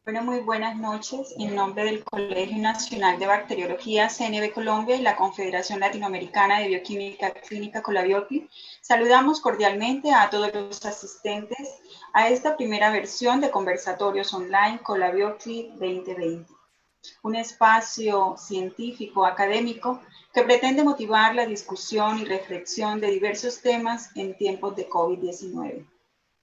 Bueno, muy buenas noches. En nombre del Colegio Nacional de Bacteriología, CNB Colombia y la Confederación Latinoamericana de Bioquímica Clínica Colabiocli, saludamos cordialmente a todos los asistentes a esta primera versión de Conversatorios Online Colabiocli 2020, un espacio científico académico que pretende motivar la discusión y reflexión de diversos temas en tiempos de COVID-19.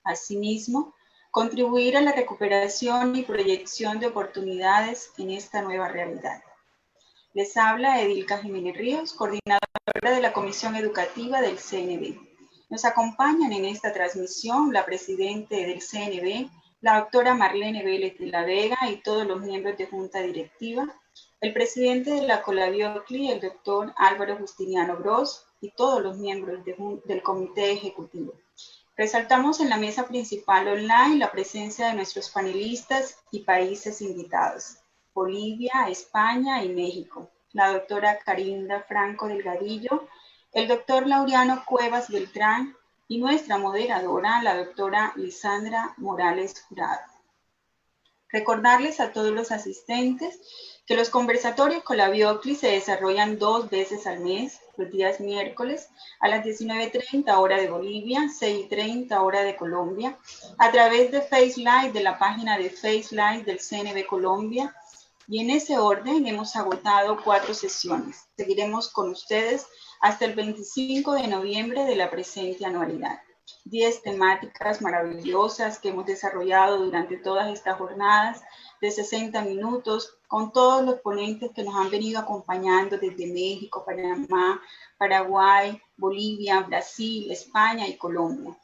Asimismo, contribuir a la recuperación y proyección de oportunidades en esta nueva realidad. Les habla Edilka Jiménez Ríos, coordinadora de la Comisión Educativa del CNB. Nos acompañan en esta transmisión la presidenta del CNB, la doctora Marlene Vélez de la Vega y todos los miembros de Junta Directiva, el presidente de la Colabiocli, el doctor Álvaro Justiniano Gros, y todos los miembros del Comité Ejecutivo. Resaltamos en la mesa principal online la presencia de nuestros panelistas y países invitados: Bolivia, España y México, la doctora Carinda Franco Delgadillo, el doctor Laureano Cuevas Beltrán y nuestra moderadora, la doctora Lisandra Morales Jurado. Recordarles a todos los asistentes que los conversatorios Colabiocli se desarrollan 2 veces al mes, los días miércoles a las 19:30 hora de Bolivia, 6:30 hora de Colombia, a través de Face Live, de la página de Face Live del CNB Colombia, y en ese orden hemos agotado 4 sesiones. Seguiremos con ustedes hasta el 25 de noviembre de la presente anualidad. 10 temáticas maravillosas que hemos desarrollado durante todas estas jornadas de 60 minutos con todos los ponentes que nos han venido acompañando desde México, Panamá, Paraguay, Bolivia, Brasil, España y Colombia.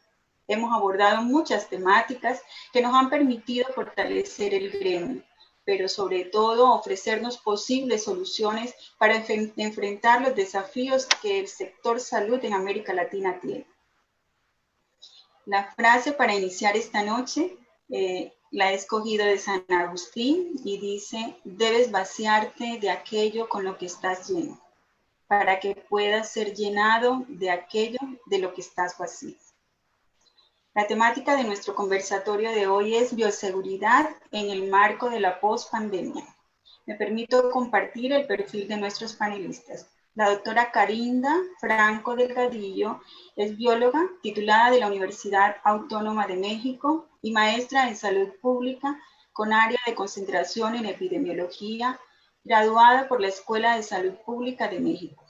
Hemos abordado muchas temáticas que nos han permitido fortalecer el gremio, pero sobre todo ofrecernos posibles soluciones para enfrentar los desafíos que el sector salud en América Latina tiene. La frase para iniciar esta noche la he escogido de San Agustín y dice: debes vaciarte de aquello con lo que estás lleno, para que puedas ser llenado de aquello de lo que estás vacío. La temática de nuestro conversatorio de hoy es bioseguridad en el marco de la post-pandemia. Me permito compartir el perfil de nuestros panelistas. La doctora Carinda Franco Delgadillo es bióloga titulada de la Universidad Autónoma de México y maestra en salud pública con área de concentración en epidemiología, graduada por la Escuela de Salud Pública de México.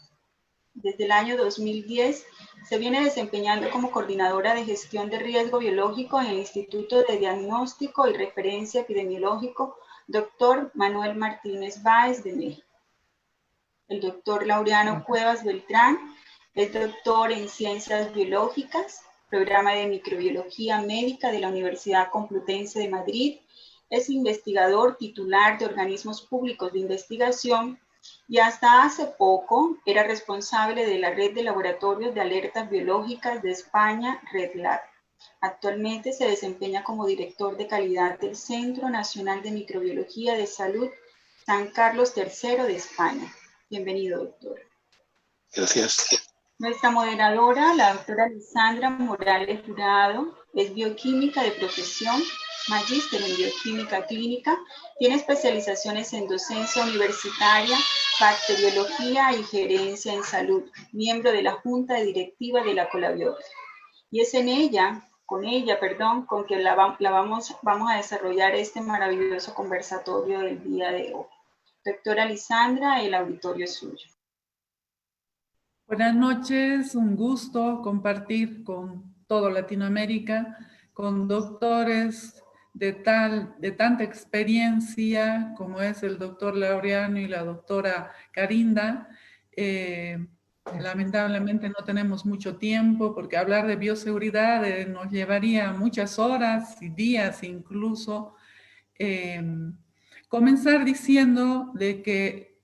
Desde el año 2010 se viene desempeñando como coordinadora de gestión de riesgo biológico en el Instituto de Diagnóstico y Referencia Epidemiológico Dr. Manuel Martínez Báez de México. El doctor Laureano Cuevas Beltrán es doctor en Ciencias Biológicas, programa de Microbiología Médica de la Universidad Complutense de Madrid, es investigador titular de organismos públicos de investigación y hasta hace poco era responsable de la red de laboratorios de alertas biológicas de España, RedLab. Actualmente se desempeña como director de calidad del Centro Nacional de Microbiología de Salud San Carlos III de España. Bienvenido, doctor. Gracias. Nuestra moderadora, la doctora Lisandra Morales Jurado, es bioquímica de profesión, magíster en bioquímica clínica, tiene especializaciones en docencia universitaria, bacteriología y gerencia en salud, miembro de la Junta Directiva de la Colabiocli. Y es con que vamos a desarrollar este maravilloso conversatorio del día de hoy. Doctora Lisandra, el auditorio es suyo. Buenas noches, un gusto compartir con toda Latinoamérica, con doctores de tanta experiencia como es el doctor Laureano y la doctora Carinda. Lamentablemente no tenemos mucho tiempo porque hablar de bioseguridad nos llevaría muchas horas y días incluso. Comenzar diciendo de que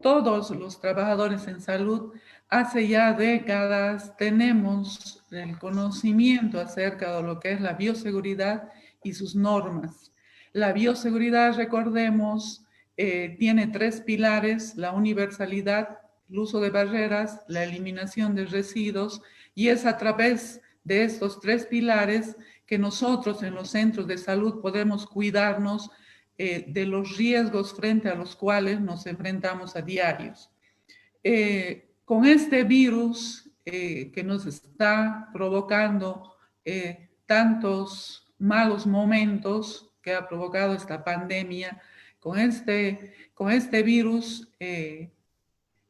todos los trabajadores en salud hace ya décadas tenemos el conocimiento acerca de lo que es la bioseguridad y sus normas. La bioseguridad, recordemos, tiene 3 pilares: la universalidad, el uso de barreras, la eliminación de residuos, y es a través de estos 3 pilares que nosotros en los centros de salud podemos cuidarnos de los riesgos frente a los cuales nos enfrentamos a diarios. Con este virus que nos está provocando tantos malos momentos que ha provocado esta pandemia, con este virus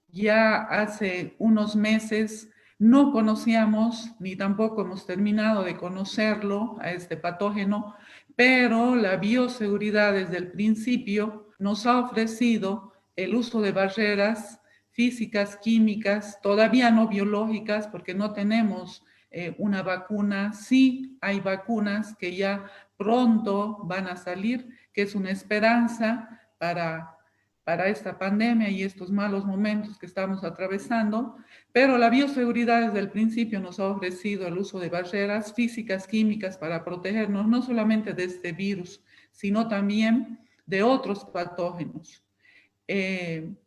ya hace unos meses no conocíamos ni tampoco hemos terminado de conocerlo a este patógeno, pero la bioseguridad desde el principio nos ha ofrecido el uso de barreras físicas, químicas, todavía no biológicas, porque no tenemos una vacuna. Sí hay vacunas que ya pronto van a salir, que es una esperanza para esta pandemia y estos malos momentos que estamos atravesando, pero la bioseguridad desde el principio nos ha ofrecido el uso de barreras físicas, químicas para protegernos no solamente de este virus, sino también de otros patógenos.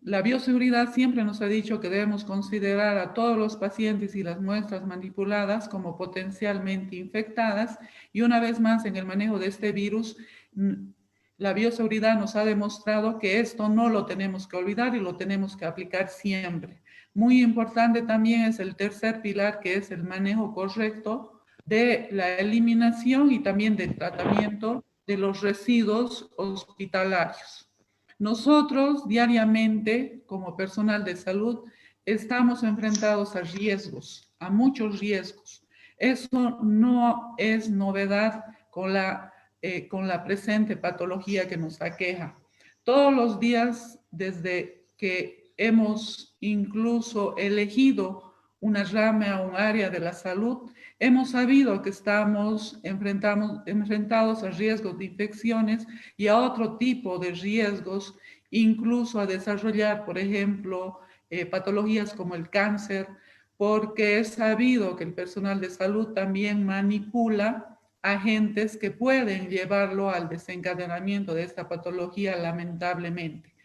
La bioseguridad siempre nos ha dicho que debemos considerar a todos los pacientes y las muestras manipuladas como potencialmente infectadas, y una vez más en el manejo de este virus, la bioseguridad nos ha demostrado que esto no lo tenemos que olvidar y lo tenemos que aplicar siempre. Muy importante también es el tercer pilar, que es el manejo correcto de la eliminación y también del tratamiento de los residuos hospitalarios. Nosotros diariamente, como personal de salud, estamos enfrentados a riesgos, a muchos riesgos. Eso no es novedad con la presente patología que nos aqueja. Todos los días, desde que hemos incluso elegido una rama o un área de la salud, hemos sabido que estamos enfrentados a riesgos de infecciones y a otro tipo de riesgos, incluso a desarrollar, por ejemplo, patologías como el cáncer, porque es sabido que el personal de salud también manipula agentes que pueden llevarlo al desencadenamiento de esta patología, lamentablemente.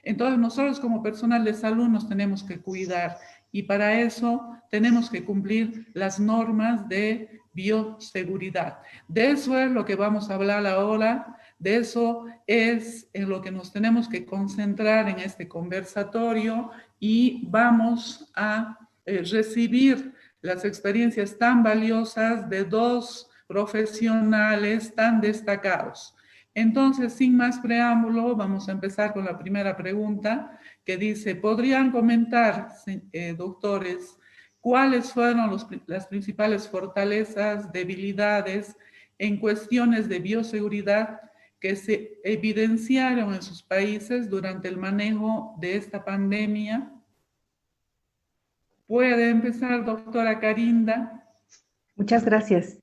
Entonces, nosotros como personal de salud nos tenemos que cuidar y para eso tenemos que cumplir las normas de bioseguridad. De eso es lo que vamos a hablar ahora, de eso es en lo que nos tenemos que concentrar en este conversatorio y vamos a recibir las experiencias tan valiosas de dos profesionales tan destacados. Entonces, sin más preámbulo, vamos a empezar con la primera pregunta que dice, ¿podrían comentar, doctores, cuáles fueron las principales fortalezas, debilidades en cuestiones de bioseguridad que se evidenciaron en sus países durante el manejo de esta pandemia? ¿Puede empezar, doctora Carinda? Muchas gracias.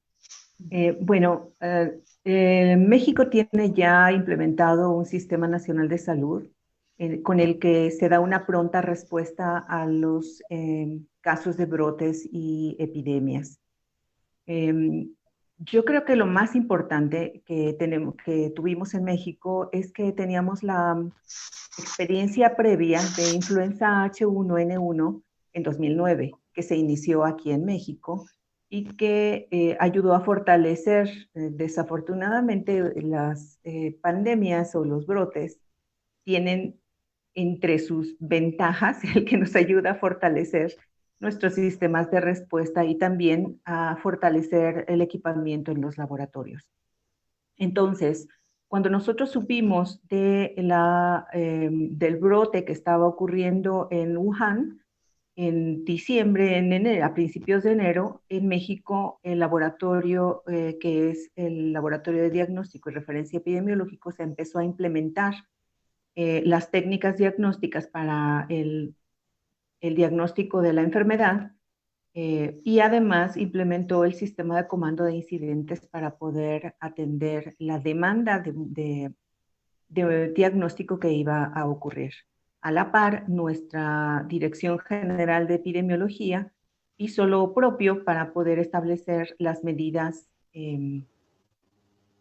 México tiene ya implementado un sistema nacional de salud con el que se da una pronta respuesta a los casos de brotes y epidemias. Yo creo que lo más importante que tuvimos en México es que teníamos la experiencia previa de influenza H1N1 en 2009, que se inició aquí en México y que ayudó a fortalecer, desafortunadamente, las pandemias o los brotes tienen entre sus ventajas el que nos ayuda a fortalecer nuestros sistemas de respuesta y también a fortalecer el equipamiento en los laboratorios. Entonces, cuando nosotros supimos del brote que estaba ocurriendo en Wuhan, en diciembre, en enero, a principios de enero, en México, el laboratorio, que es el Laboratorio de Diagnóstico y Referencia Epidemiológico, se empezó a implementar las técnicas diagnósticas para el diagnóstico de la enfermedad y además implementó el sistema de comando de incidentes para poder atender la demanda de diagnóstico que iba a ocurrir. A la par, nuestra Dirección General de Epidemiología hizo lo propio para poder establecer las medidas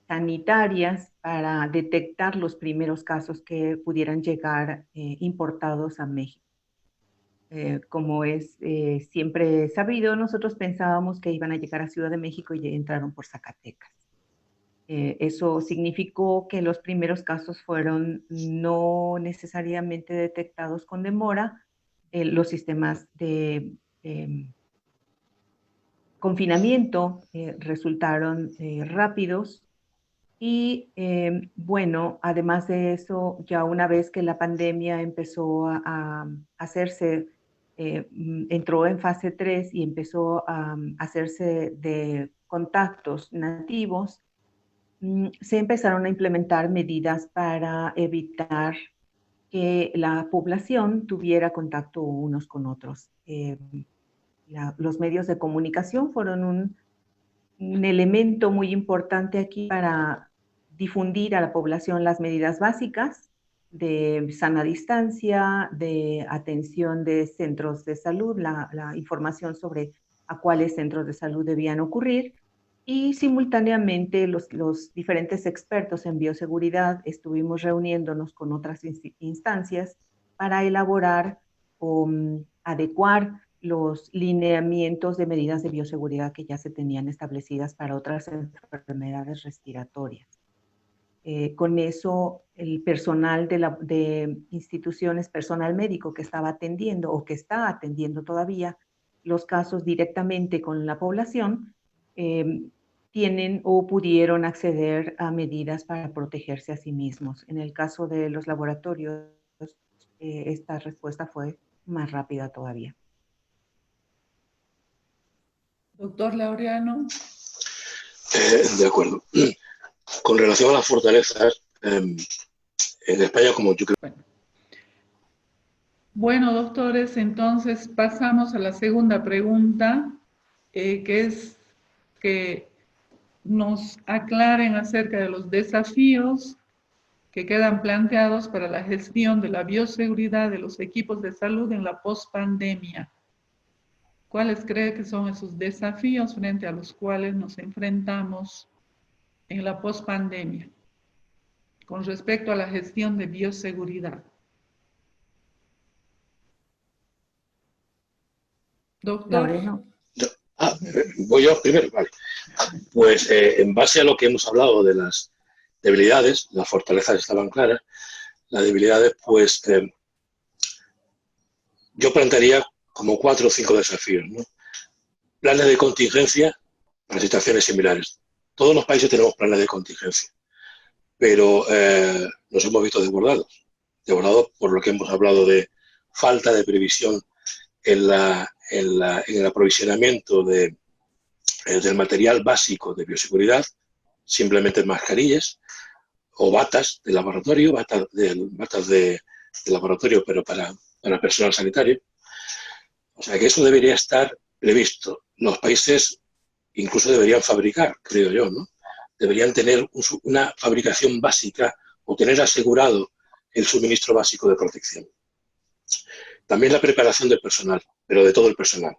sanitarias para detectar los primeros casos que pudieran llegar importados a México. Como es siempre sabido, nosotros pensábamos que iban a llegar a Ciudad de México y entraron por Zacatecas. Eso significó que los primeros casos fueron no necesariamente detectados con demora. Los sistemas de confinamiento resultaron rápidos y bueno, además de eso, ya una vez que la pandemia empezó a hacerse, entró en fase 3 y empezó a hacerse de contactos nativos, se empezaron a implementar medidas para evitar que la población tuviera contacto unos con otros. Los medios de comunicación fueron un elemento muy importante aquí para difundir a la población las medidas básicas de sana distancia, de atención de centros de salud, la información sobre a cuáles centros de salud debían ocurrir, y simultáneamente los diferentes expertos en bioseguridad estuvimos reuniéndonos con otras instancias para elaborar o adecuar los lineamientos de medidas de bioseguridad que ya se tenían establecidas para otras enfermedades respiratorias. Con eso, el personal de instituciones, personal médico que estaba atendiendo o que está atendiendo todavía los casos directamente con la población, tienen o pudieron acceder a medidas para protegerse a sí mismos. En el caso de los laboratorios, esta respuesta fue más rápida todavía. Doctor Laureano. De acuerdo. Con relación a las fortalezas, en España, como yo creo... Bueno, doctores, entonces pasamos a la segunda pregunta, que es que nos aclaren acerca de los desafíos que quedan planteados para la gestión de la bioseguridad de los equipos de salud en la pospandemia. ¿Cuáles cree que son esos desafíos frente a los cuales nos enfrentamos en la pospandemia con respecto a la gestión de bioseguridad? Doctor. Laureano. Voy yo primero, vale. Pues en base a lo que hemos hablado de las debilidades, las fortalezas estaban claras, las debilidades, pues yo plantearía como 4 o 5 desafíos, ¿no? Planes de contingencia para situaciones similares. Todos los países tenemos planes de contingencia, pero nos hemos visto desbordados por lo que hemos hablado de falta de previsión en el aprovisionamiento del material básico de bioseguridad, simplemente mascarillas o batas de laboratorio, batas de laboratorio, pero para personal sanitario. O sea que eso debería estar previsto. Los países incluso deberían fabricar, creo yo, ¿no? Deberían tener una fabricación básica o tener asegurado el suministro básico de protección. También la preparación del personal, pero de todo el personal.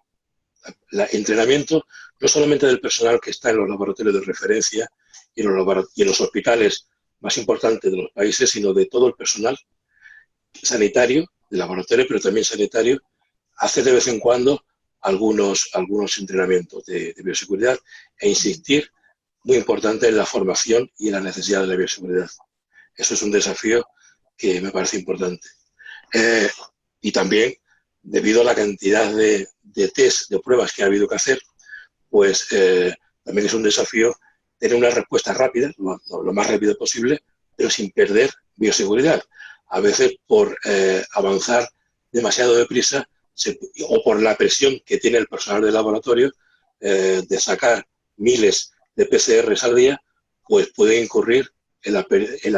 El entrenamiento no solamente del personal que está en los laboratorios de referencia y en los hospitales más importantes de los países, sino de todo el personal sanitario, de laboratorio, pero también sanitario, hacer de vez en cuando algunos entrenamientos de bioseguridad e insistir, muy importante, en la formación y en la necesidad de la bioseguridad. Eso es un desafío que me parece importante. Y también, debido a la cantidad de test, de pruebas que ha habido que hacer, pues también es un desafío tener una respuesta rápida, lo más rápido posible, pero sin perder bioseguridad. A veces por avanzar demasiado deprisa o por la presión que tiene el personal del laboratorio de sacar miles de PCRs al día, pues puede incurrir en la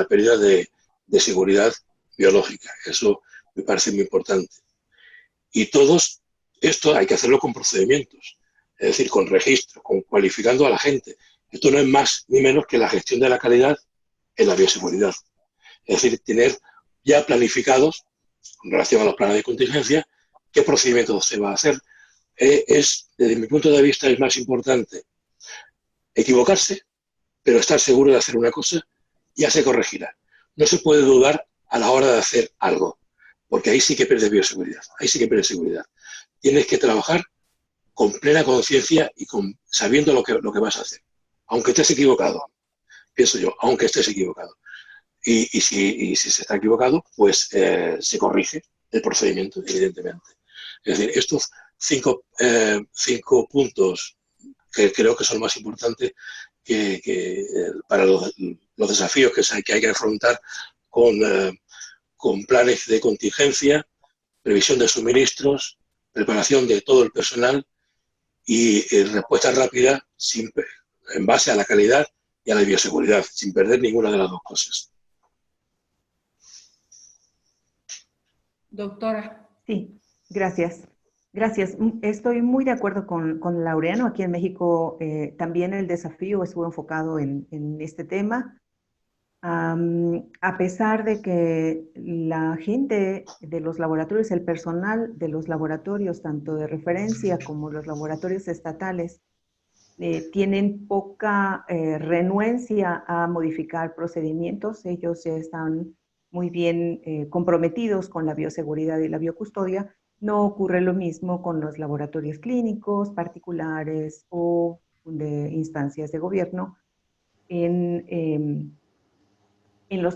pérdida de seguridad biológica. Eso me parece muy importante. Y todos esto hay que hacerlo con procedimientos, es decir, con registro, con cualificando a la gente. Esto no es más ni menos que la gestión de la calidad en la bioseguridad. Es decir, tener ya planificados, en relación a los planes de contingencia, qué procedimientos se va a hacer. Desde mi punto de vista, es más importante equivocarse, pero estar seguro de hacer una cosa, ya se corregirá. No se puede dudar a la hora de hacer algo, porque ahí sí que pierdes bioseguridad, ahí sí que pierdes seguridad. Tienes que trabajar con plena conciencia y sabiendo lo que vas a hacer, aunque estés equivocado. pienso yo, aunque estés equivocado. Y si se está equivocado, pues se corrige el procedimiento, evidentemente. Es decir, estos cinco puntos que creo que son más importantes para los desafíos que hay que afrontar con planes de contingencia, previsión de suministros, preparación de todo el personal y respuesta rápida en base a la calidad y a la bioseguridad, sin perder ninguna de las dos cosas. Doctora. Sí, gracias. Gracias. Estoy muy de acuerdo con Laureano. Aquí en México también el desafío estuvo enfocado en este tema. A pesar de que la gente de los laboratorios, el personal de los laboratorios, tanto de referencia como los laboratorios estatales, tienen poca renuencia a modificar procedimientos. Ellos ya están muy bien comprometidos con la bioseguridad y la biocustodia. No ocurre lo mismo con los laboratorios clínicos particulares o de instancias de gobierno en los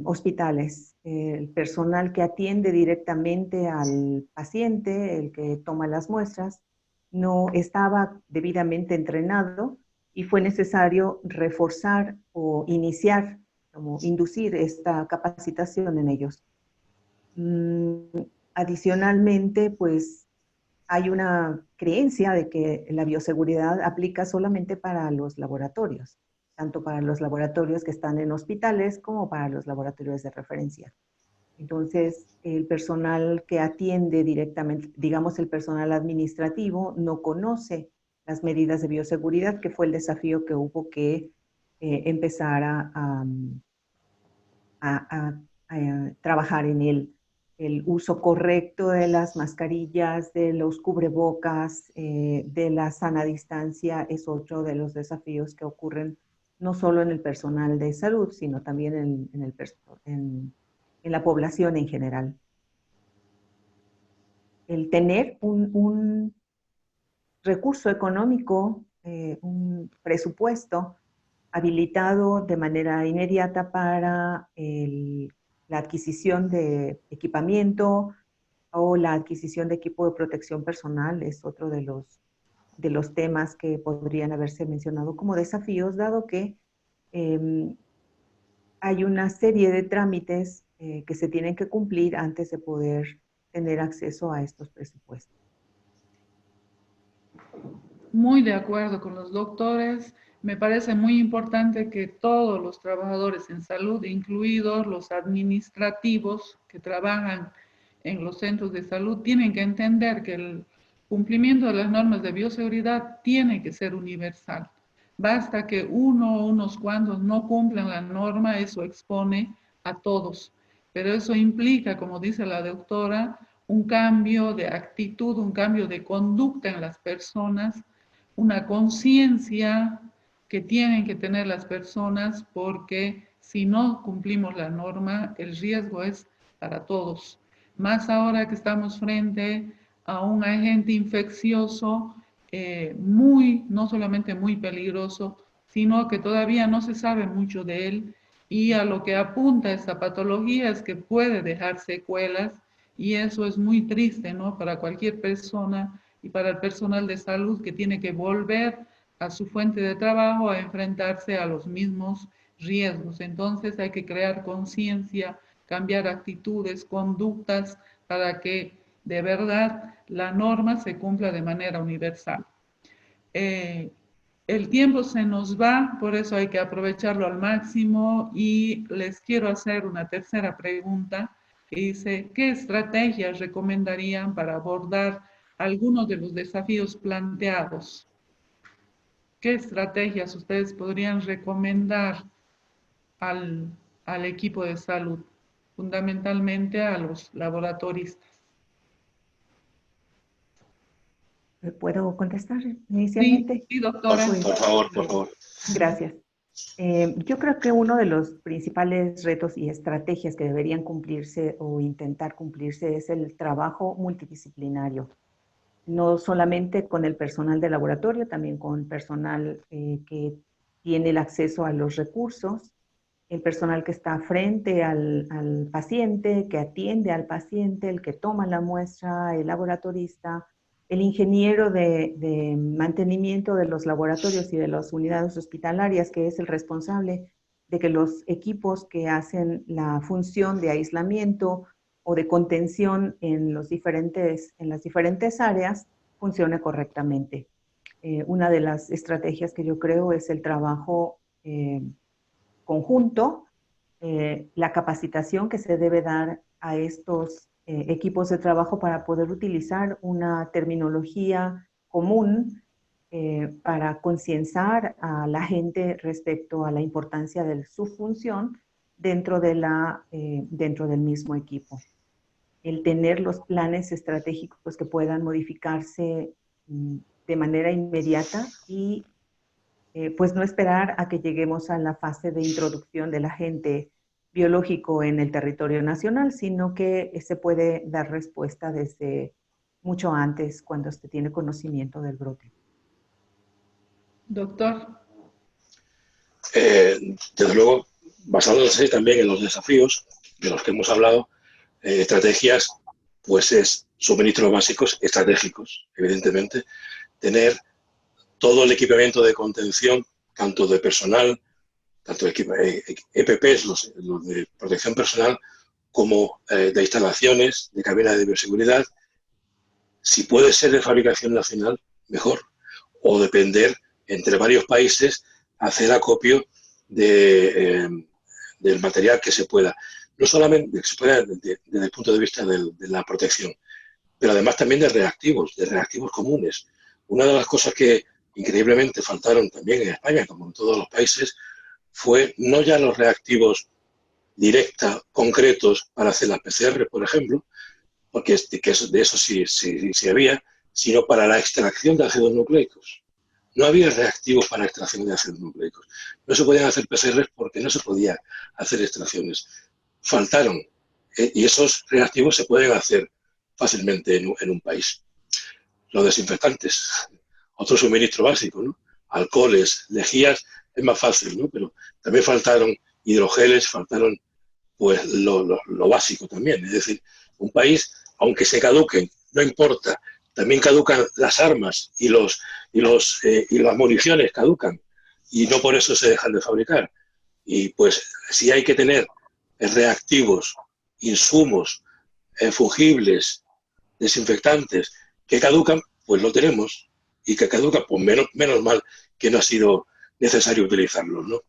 hospitales. El personal que atiende directamente al paciente, el que toma las muestras, no estaba debidamente entrenado y fue necesario reforzar o iniciar, como inducir esta capacitación en ellos. Adicionalmente, pues hay una creencia de que la bioseguridad aplica solamente para los laboratorios, tanto para los laboratorios que están en hospitales como para los laboratorios de referencia. Entonces, el personal que atiende directamente, digamos el personal administrativo, no conoce las medidas de bioseguridad, que fue el desafío que hubo que empezar a trabajar en él. El uso correcto de las mascarillas, de los cubrebocas, de la sana distancia es otro de los desafíos que ocurren no solo en el personal de salud, sino también en la población en general. El tener un recurso económico, un presupuesto habilitado de manera inmediata para la adquisición de equipamiento o la adquisición de equipo de protección personal es otro de los temas que podrían haberse mencionado como desafíos, dado que hay una serie de trámites que se tienen que cumplir antes de poder tener acceso a estos presupuestos. Muy de acuerdo con los doctores. Me parece muy importante que todos los trabajadores en salud, incluidos los administrativos que trabajan en los centros de salud, tienen que entender que el cumplimiento de las normas de bioseguridad tiene que ser universal. Basta que uno o unos cuantos no cumplan la norma, eso expone a todos. Pero eso implica, como dice la doctora, un cambio de actitud, un cambio de conducta en las personas, una conciencia que tienen que tener las personas, porque si no cumplimos la norma, el riesgo es para todos. Más ahora que estamos frente a un agente infeccioso no solamente muy peligroso, sino que todavía no se sabe mucho de él, y a lo que apunta esta patología es que puede dejar secuelas, y eso es muy triste, ¿no? Para cualquier persona y para el personal de salud que tiene que volver a su fuente de trabajo a enfrentarse a los mismos riesgos. Entonces hay que crear conciencia, cambiar actitudes, conductas, para que de verdad la norma se cumpla de manera universal. El tiempo se nos va, por eso hay que aprovecharlo al máximo, y les quiero hacer una tercera pregunta que dice: ¿qué estrategias recomendarían para abordar algunos de los desafíos planteados? ¿Qué estrategias ustedes podrían recomendar al equipo de salud, fundamentalmente a los laboratoristas? ¿Puedo contestar inicialmente? Sí, doctora. Por favor, por favor. Gracias. Yo creo que uno de los principales retos y estrategias que deberían cumplirse o intentar cumplirse es el trabajo multidisciplinario. No solamente con el personal de laboratorio, también con personal que tiene el acceso a los recursos, el personal que está frente al paciente, que atiende al paciente, el que toma la muestra, el laboratorista, el ingeniero de mantenimiento de los laboratorios y de las unidades hospitalarias, que es el responsable de que los equipos que hacen la función de aislamiento o de contención en las diferentes áreas funcione correctamente. Una de las estrategias que yo creo es el trabajo conjunto, la capacitación que se debe dar a estos equipos de trabajo para poder utilizar una terminología común para concienciar a la gente respecto a la importancia de su función dentro del mismo equipo. El tener los planes estratégicos que puedan modificarse de manera inmediata y pues no esperar a que lleguemos a la fase de introducción del agente biológico en el territorio nacional, sino que se puede dar respuesta desde mucho antes cuando se tiene conocimiento del brote. Doctor. Desde luego, basándose también en los desafíos de los que hemos hablado, estrategias, pues es suministros básicos estratégicos, evidentemente, tener todo el equipamiento de contención, tanto de personal, tanto de EPPs, los de protección personal, como de instalaciones, de cabinas de bioseguridad. Si puede ser de fabricación nacional, mejor, o depender entre varios países, hacer acopio del material que se pueda. No solamente que se pueda desde el punto de vista de la protección, pero además también de reactivos comunes. Una de las cosas que increíblemente faltaron también en España, como en todos los países, fue no ya los reactivos directa, concretos para hacer las PCR, por ejemplo, porque de eso sí había, sino para la extracción de ácidos nucleicos. No había reactivos para extracción de ácidos nucleicos. No se podían hacer PCR porque no se podía hacer extracciones. Faltaron, y esos reactivos se pueden hacer fácilmente en un país. Los desinfectantes, otro suministro básico, ¿no? Alcoholes, lejías, es más fácil, ¿no? Pero también faltaron hidrogeles, faltaron pues lo básico también. Es decir, un país, aunque se caduquen, no importa, también caducan las armas y las municiones caducan y no por eso se dejan de fabricar. Y pues si hay que tener reactivos, insumos, fungibles, desinfectantes que caducan, pues lo tenemos, y que caducan, pues menos mal que no ha sido necesario utilizarlos, ¿no?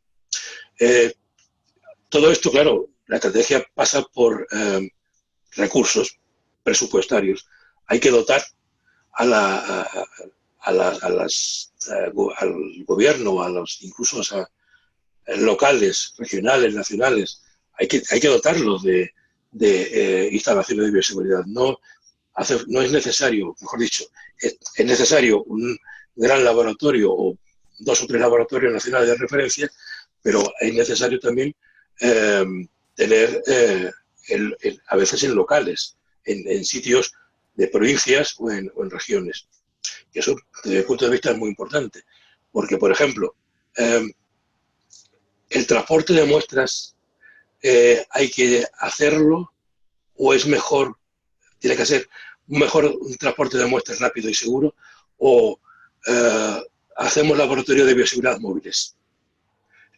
Todo esto, claro, la estrategia pasa por recursos presupuestarios. Hay que dotar al gobierno, incluso a locales, regionales, nacionales, hay que dotarlos de instalaciones de bioseguridad. No es necesario, mejor dicho, es necesario un gran laboratorio o 2 o 3 laboratorios nacionales de referencia, pero es necesario también tener, a veces en locales, en sitios de provincias o en regiones. Y eso, desde mi punto de vista, es muy importante, porque, por ejemplo, el transporte de muestras hay que hacerlo, o es mejor, tiene que ser un transporte de muestras rápido y seguro, o hacemos laboratorios de bioseguridad móviles.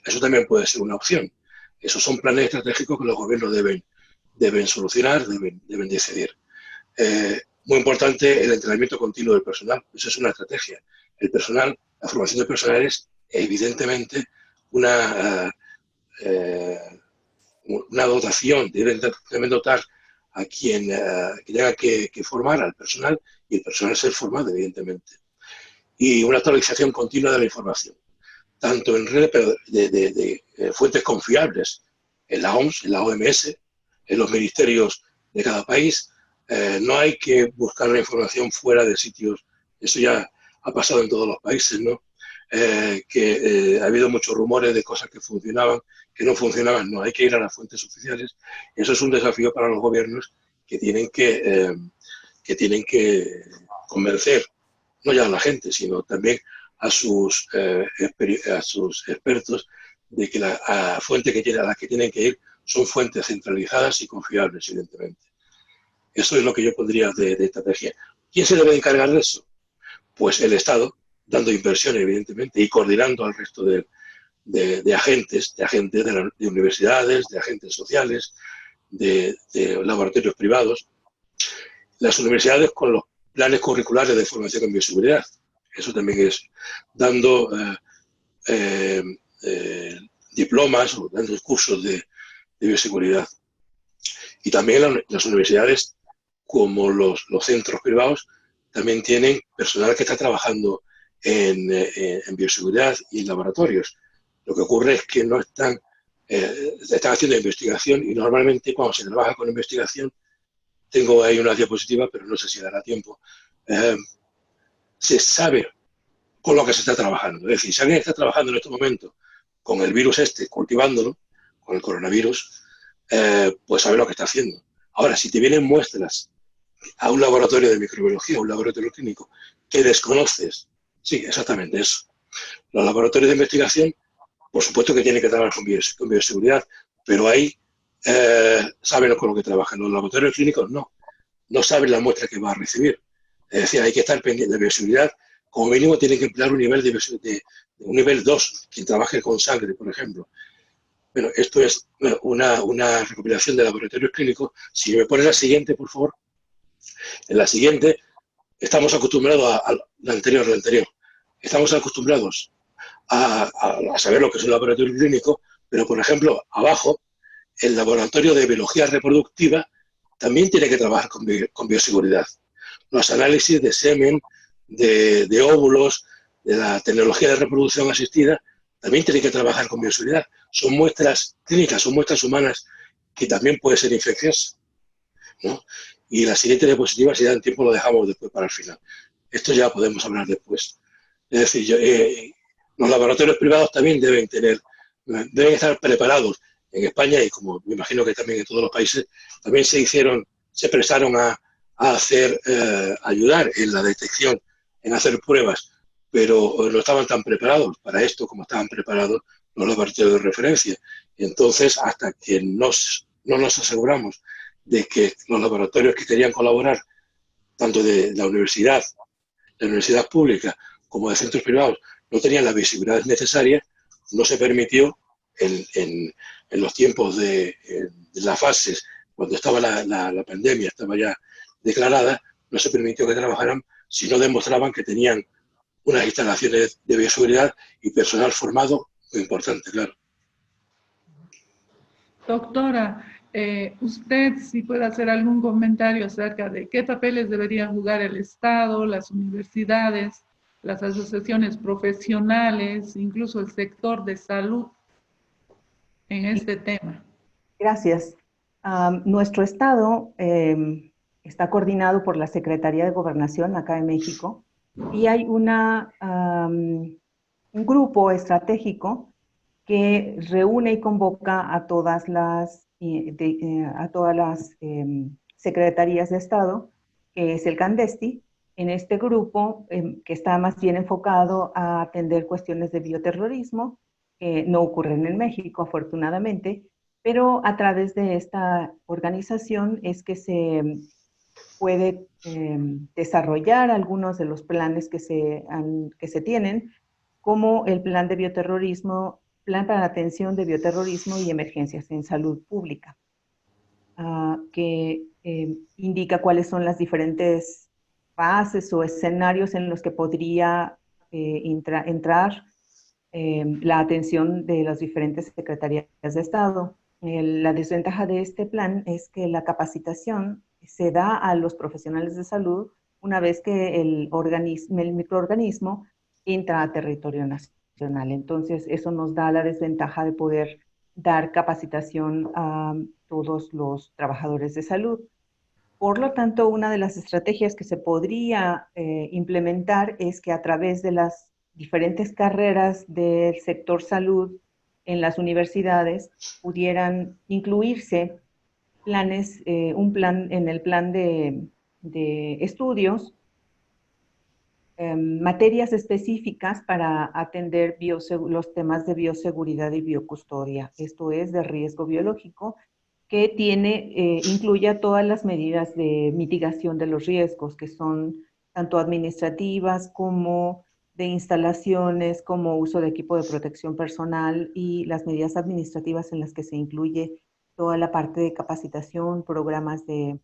Eso también puede ser una opción. Esos son planes estratégicos que los gobiernos deben solucionar, deben decidir. Muy importante el entrenamiento continuo del personal. Esa es una estrategia. El personal, la formación del personal es evidentemente una dotación. Deben dotar a quien tenga que formar al personal, y el personal ser formado, evidentemente. Y una actualización continua de la información, tanto en redes de fuentes confiables, en la OMS, en la OMS, en los ministerios de cada país. No hay que buscar la información fuera de sitios, eso ya ha pasado en todos los países, ¿no? Ha habido muchos rumores de cosas que funcionaban, que no funcionaban. No, hay que ir a las fuentes oficiales. Eso es un desafío para los gobiernos que tienen que convencer, no ya a la gente, sino también a sus expertos de que la fuente a la que tienen que ir son fuentes centralizadas y confiables, evidentemente. Eso es lo que yo pondría de estrategia. ¿Quién se debe encargar de eso? Pues el Estado, dando inversión, evidentemente, y coordinando al resto de agentes, de universidades, de agentes sociales, de laboratorios privados. Las universidades con los planes curriculares de formación en bioseguridad. Eso también es dando diplomas o dando cursos de bioseguridad. Y también las universidades, como los centros privados, también tienen personal que está trabajando en bioseguridad y en laboratorios. Lo que ocurre es que no están haciendo investigación, y normalmente cuando se trabaja con investigación, tengo ahí una diapositiva, pero no sé si dará tiempo, se sabe con lo que se está trabajando. Es decir, si alguien está trabajando en este momento con el virus cultivándolo, con el coronavirus, pues sabe lo que está haciendo. Ahora, si te vienen muestras a un laboratorio de microbiología, a un laboratorio clínico, que desconoces, sí, exactamente eso. Los laboratorios de investigación, por supuesto que tienen que trabajar con bioseguridad, pero ahí saben con lo que trabajan. Los laboratorios clínicos no saben la muestra que va a recibir. Es decir, hay que estar pendiente de bioseguridad. Como mínimo tienen que emplear un nivel de un nivel 2, quien trabaje con sangre, por ejemplo. Bueno, esto es una recopilación de laboratorios clínicos. Si me pones la siguiente, por favor. En la siguiente, estamos acostumbrados a la anterior. Estamos acostumbrados a saber lo que es un laboratorio clínico, pero, por ejemplo, abajo, el laboratorio de biología reproductiva también tiene que trabajar con bioseguridad. Los análisis de semen, de óvulos, de la tecnología de reproducción asistida, también tienen que trabajar con bioseguridad. Son muestras clínicas, son muestras humanas que también pueden ser infecciosas, ¿no? Y la siguiente diapositiva, si dan tiempo, lo dejamos después para el final. Esto ya podemos hablar después. Es decir, los laboratorios privados también deben estar preparados. En España, y como me imagino que también en todos los países, también se prestaron a ayudar en la detección, en hacer pruebas, pero no estaban tan preparados para esto como estaban preparados los laboratorios de referencia. Y entonces, hasta que no nos aseguramos de que los laboratorios que querían colaborar, tanto de la universidad pública como de centros privados, no tenían la visibilidad necesaria, no se permitió en los tiempos de las fases, cuando estaba la pandemia, estaba ya declarada, no se permitió que trabajaran si no demostraban que tenían unas instalaciones de bioseguridad y personal formado muy importante, claro. Doctora, usted si puede hacer algún comentario acerca de qué papeles deberían jugar el Estado, las universidades, las asociaciones profesionales, incluso el sector de salud en este tema. Gracias. Nuestro Estado está coordinado por la Secretaría de Gobernación acá en México y hay un grupo estratégico que reúne y convoca a todas las secretarías de Estado, que es el CANDESTI. En este grupo, que está más bien enfocado a atender cuestiones de bioterrorismo, que no ocurren en México, afortunadamente, pero a través de esta organización es que se puede desarrollar algunos de los planes que se tienen, como el plan de bioterrorismo, plan para la atención de bioterrorismo y emergencias en salud pública, que indica cuáles son las diferentes fases o escenarios en los que podría entrar la atención de las diferentes secretarías de Estado. La desventaja de este plan es que la capacitación se da a los profesionales de salud una vez que el microorganismo entra a territorio nacional. Entonces, eso nos da la desventaja de poder dar capacitación a todos los trabajadores de salud. Por lo tanto, una de las estrategias que se podría implementar es que a través de las diferentes carreras del sector salud en las universidades pudieran incluirse planes, un plan en el plan de estudios materias específicas para atender los temas de bioseguridad y biocustodia. Esto es de riesgo biológico, que incluye todas las medidas de mitigación de los riesgos, que son tanto administrativas como de instalaciones, como uso de equipo de protección personal, y las medidas administrativas en las que se incluye toda la parte de capacitación, programas de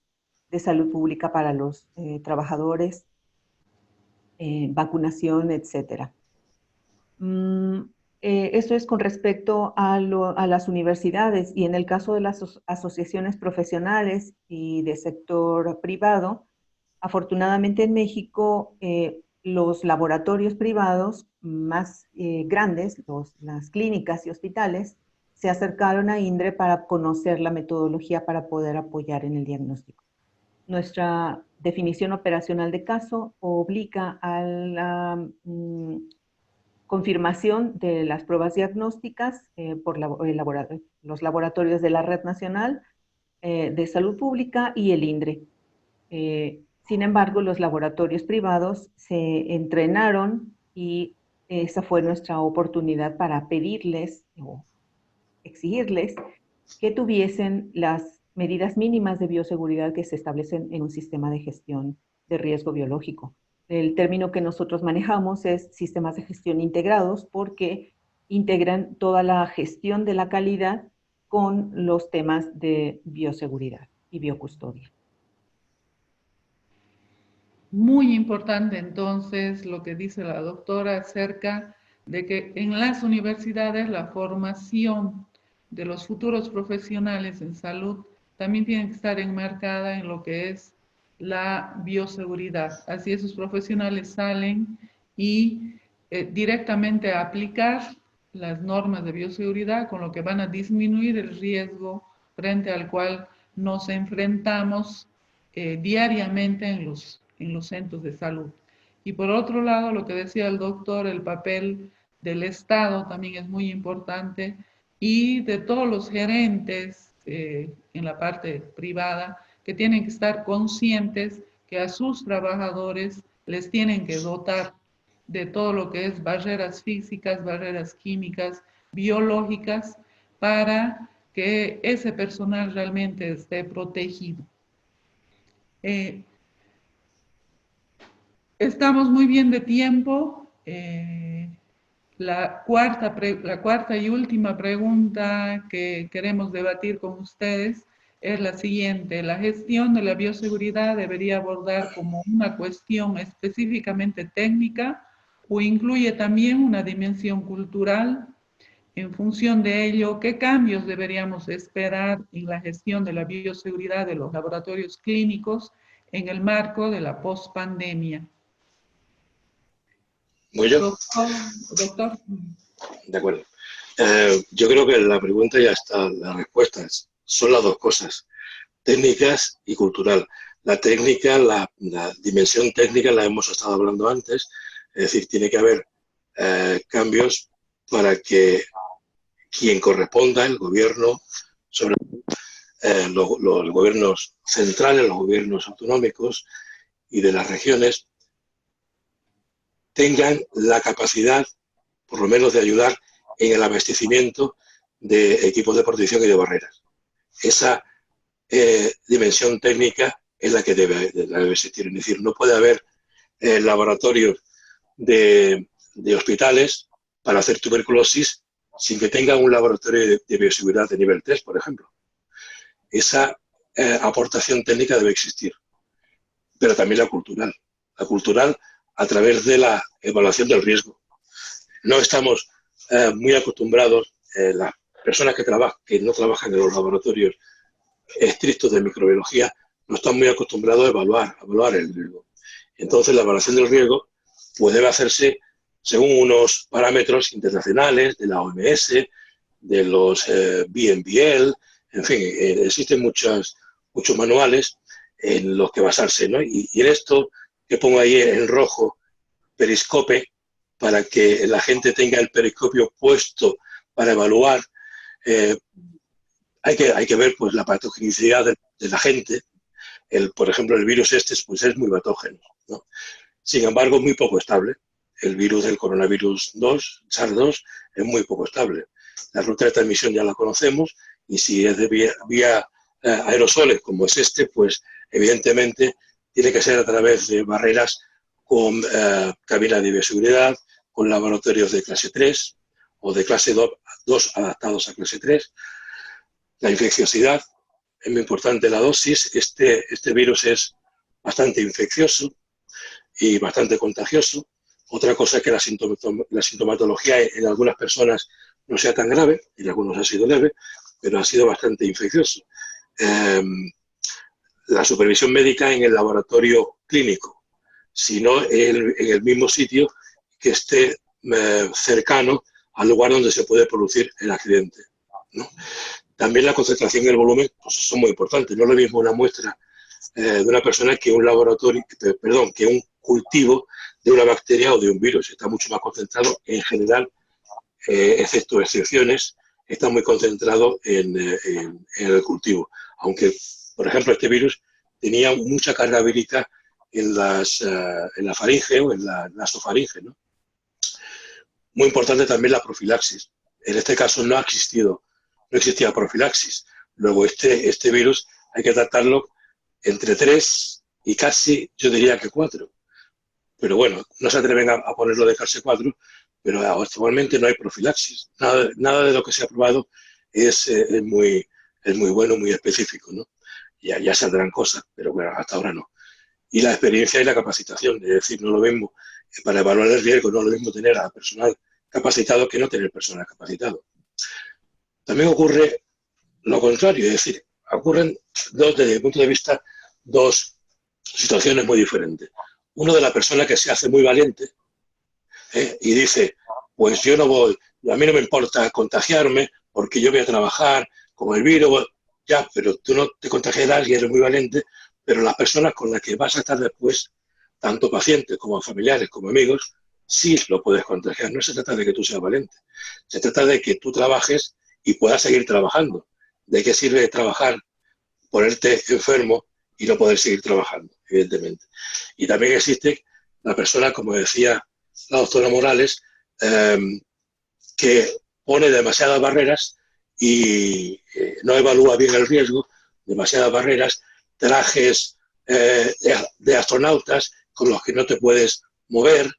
salud pública para los trabajadores, vacunación, etc. Esto es con respecto a las universidades, y en el caso de las asociaciones profesionales y de sector privado, afortunadamente en México los laboratorios privados más grandes, las clínicas y hospitales, se acercaron a INDRE para conocer la metodología para poder apoyar en el diagnóstico. Nuestra definición operacional de caso obliga a la confirmación de las pruebas diagnósticas por los laboratorios de la Red Nacional de Salud Pública y el INDRE. Sin embargo, los laboratorios privados se entrenaron, y esa fue nuestra oportunidad para pedirles o exigirles que tuviesen las medidas mínimas de bioseguridad que se establecen en un sistema de gestión de riesgo biológico. El término que nosotros manejamos es sistemas de gestión integrados, porque integran toda la gestión de la calidad con los temas de bioseguridad y biocustodia. Muy importante entonces lo que dice la doctora acerca de que en las universidades la formación de los futuros profesionales en salud también tiene que estar enmarcada en lo que es la bioseguridad. Así esos profesionales salen y directamente a aplicar las normas de bioseguridad, con lo que van a disminuir el riesgo frente al cual nos enfrentamos diariamente en los centros de salud. Y por otro lado, lo que decía el doctor, el papel del Estado también es muy importante, y de todos los gerentes en la parte privada, que tienen que estar conscientes que a sus trabajadores les tienen que dotar de todo lo que es barreras físicas, barreras químicas, biológicas, para que ese personal realmente esté protegido. Estamos muy bien de tiempo. La cuarta y última pregunta que queremos debatir con ustedes es la siguiente. ¿La gestión de la bioseguridad debería abordar como una cuestión específicamente técnica o incluye también una dimensión cultural? En función de ello, ¿qué cambios deberíamos esperar en la gestión de la bioseguridad de los laboratorios clínicos en el marco de la pospandemia? ¿Voy yo? Doctor. De acuerdo. Yo creo que la pregunta ya está, la respuesta son las dos cosas, técnicas y cultural. La técnica, la dimensión técnica la hemos estado hablando antes, es decir, tiene que haber cambios para que quien corresponda, el gobierno, sobre los gobiernos centrales, los gobiernos autonómicos y de las regiones, tengan la capacidad, por lo menos, de ayudar en el abastecimiento de equipos de protección y de barreras. Esa dimensión técnica es la que debe existir. Es decir, no puede haber laboratorios de hospitales para hacer tuberculosis sin que tengan un laboratorio de bioseguridad de nivel 3, por ejemplo. Esa aportación técnica debe existir, pero también la cultural. La cultural a través de la evaluación del riesgo. No estamos muy acostumbrados, las personas que no trabajan en los laboratorios estrictos de microbiología, no están muy acostumbrados a evaluar el riesgo. Entonces, la evaluación del riesgo pues debe hacerse según unos parámetros internacionales de la OMS, de los BNBL, en fin, existen muchos manuales en los que basarse, ¿no? Y en esto que pongo ahí en rojo, periscope, para que la gente tenga el periscopio puesto para evaluar, hay que ver pues la patogenicidad de la gente. Por ejemplo, el virus pues es muy patógeno, ¿no? Sin embargo, es muy poco estable. El virus del coronavirus 2, SARS-2, es muy poco estable. La ruta de transmisión ya la conocemos y si es de vía aerosoles, como es este, pues evidentemente tiene que ser a través de barreras con cabinas de bioseguridad, con laboratorios de clase 3 o de clase 2 adaptados a clase 3. La infecciosidad, es muy importante la dosis. Este virus es bastante infeccioso y bastante contagioso. Otra cosa es que la sintomatología en algunas personas no sea tan grave, en algunos ha sido leve, pero ha sido bastante infeccioso. La supervisión médica en el laboratorio clínico, sino en el mismo sitio que esté cercano al lugar donde se puede producir el accidente, ¿no? También la concentración y el volumen pues, son muy importantes. No es lo mismo una muestra de una persona que un laboratorio, perdón, que un cultivo de una bacteria o de un virus. Está mucho más concentrado en general, excepto excepciones, está muy concentrado en el cultivo. Aunque, por ejemplo, este virus tenía mucha carga vírica en la faringe o en la nasofaringe, ¿no? Muy importante también la profilaxis. En este caso no existía profilaxis. Luego este virus hay que tratarlo entre 3 y casi, yo diría que 4. Pero bueno, no se atreven a ponerlo de clase 4, pero actualmente no hay profilaxis. Nada de lo que se ha probado es muy bueno, muy específico, ¿no? Ya saldrán cosas, pero bueno, hasta ahora no. Y la experiencia y la capacitación, es decir, no lo mismo para evaluar el riesgo, no lo mismo tener a personal capacitado que no tener personal capacitado. También ocurre lo contrario, es decir, ocurren desde mi punto de vista, dos situaciones muy diferentes. Uno de la persona que se hace muy valiente y dice, pues yo no voy, a mí no me importa contagiarme porque yo voy a trabajar con el virus, ya, pero tú no te contagiarás y eres muy valiente, pero las personas con las que vas a estar después, tanto pacientes como familiares como amigos, sí lo puedes contagiar. No se trata de que tú seas valiente, se trata de que tú trabajes y puedas seguir trabajando. ¿De qué sirve trabajar, ponerte enfermo y no poder seguir trabajando, evidentemente? Y también existe la persona, como decía la doctora Morales, que pone demasiadas barreras y no evalúa bien el riesgo, demasiadas barreras, trajes de astronautas con los que no te puedes mover,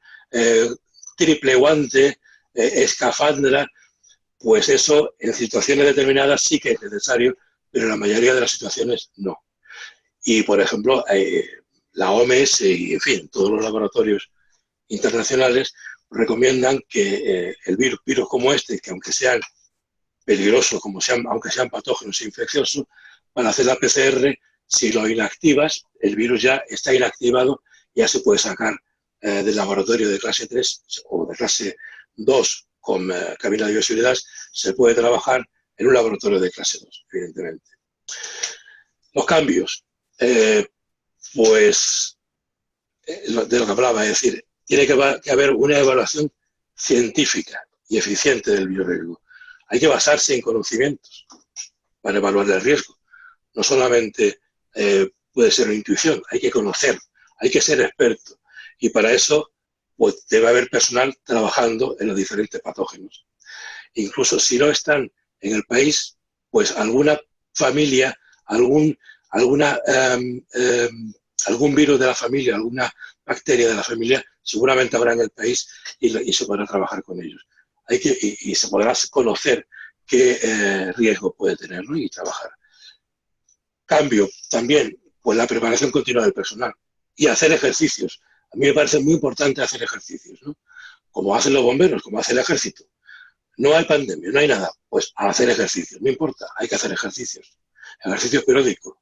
triple guante, escafandra. Pues eso en situaciones determinadas sí que es necesario, pero en la mayoría de las situaciones no. Y, por ejemplo, la OMS y, en fin, todos los laboratorios internacionales recomiendan que el virus como este, que aunque sean peligrosos, aunque sean patógenos e infecciosos, para hacer la PCR, si lo inactivas, el virus ya está inactivado, ya se puede sacar del laboratorio de clase 3 o de clase 2 con cabina de bioseguridad, se puede trabajar en un laboratorio de clase 2, evidentemente. Los cambios, pues de lo que hablaba, es decir, tiene que haber una evaluación científica y eficiente del biorriesgo. Hay que basarse en conocimientos para evaluar el riesgo. No solamente puede ser una intuición, hay que conocer, hay que ser experto. Y para eso pues, debe haber personal trabajando en los diferentes patógenos. Incluso si no están en el país, pues alguna familia, algún virus de la familia, alguna bacteria de la familia, seguramente habrá en el país y se podrá trabajar con ellos. Y se podrá conocer qué riesgo puede tener, ¿no? Y trabajar. Cambio también, pues la preparación continua del personal y hacer ejercicios. A mí me parece muy importante hacer ejercicios, ¿no? Como hacen los bomberos, como hace el ejército. No hay pandemia, no hay nada, pues a hacer ejercicios, no importa, hay que hacer ejercicios periódicos.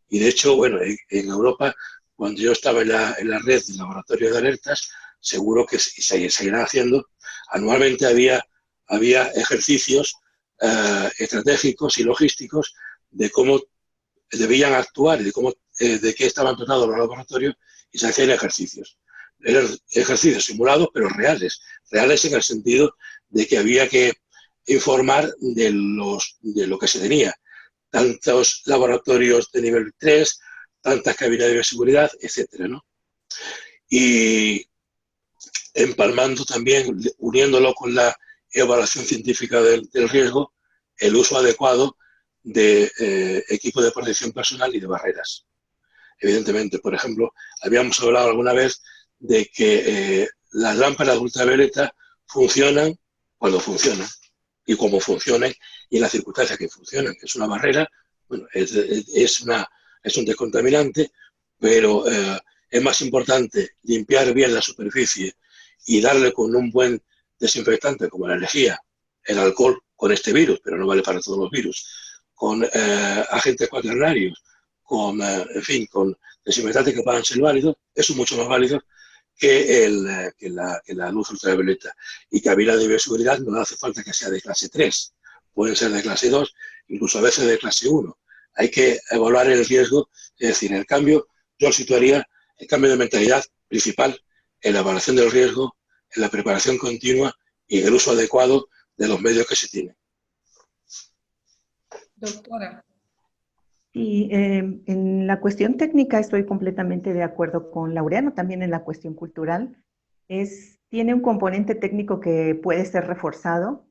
Y de hecho, bueno, en Europa, cuando yo estaba en la red de laboratorios de alertas, seguro que se seguirán haciendo, anualmente había ejercicios estratégicos y logísticos de cómo debían actuar y de qué estaban dotados los laboratorios y se hacían ejercicios. Eran ejercicios simulados, pero reales en el sentido de que había que informar de lo que se tenía. Tantos laboratorios de nivel 3, tantas cabinas de bioseguridad, etcétera, ¿no? y empalmando también, uniéndolo con la evaluación científica del riesgo, el uso adecuado de equipos de protección personal y de barreras. Evidentemente, por ejemplo, habíamos hablado alguna vez de que las lámparas ultravioleta funcionan cuando funcionan y cómo funcionan y en las circunstancias que funcionan. Es una barrera, bueno, es un descontaminante, pero es más importante limpiar bien la superficie y darle con un buen desinfectante como la lejía, el alcohol con este virus, pero no vale para todos los virus, con agentes cuaternarios, con, en fin, con desinfectantes que puedan ser válidos, eso es mucho más válido que la luz ultravioleta. Y que a mí la de bioseguridad no hace falta que sea de clase 3, pueden ser de clase 2, incluso a veces de clase 1. Hay que evaluar el riesgo, es decir, el cambio, yo situaría el cambio de mentalidad principal en la evaluación del riesgo, en la preparación continua y en el uso adecuado de los medios que se tienen. Doctora. Y en la cuestión técnica estoy completamente de acuerdo con Laureano, también en la cuestión cultural. Tiene un componente técnico que puede ser reforzado,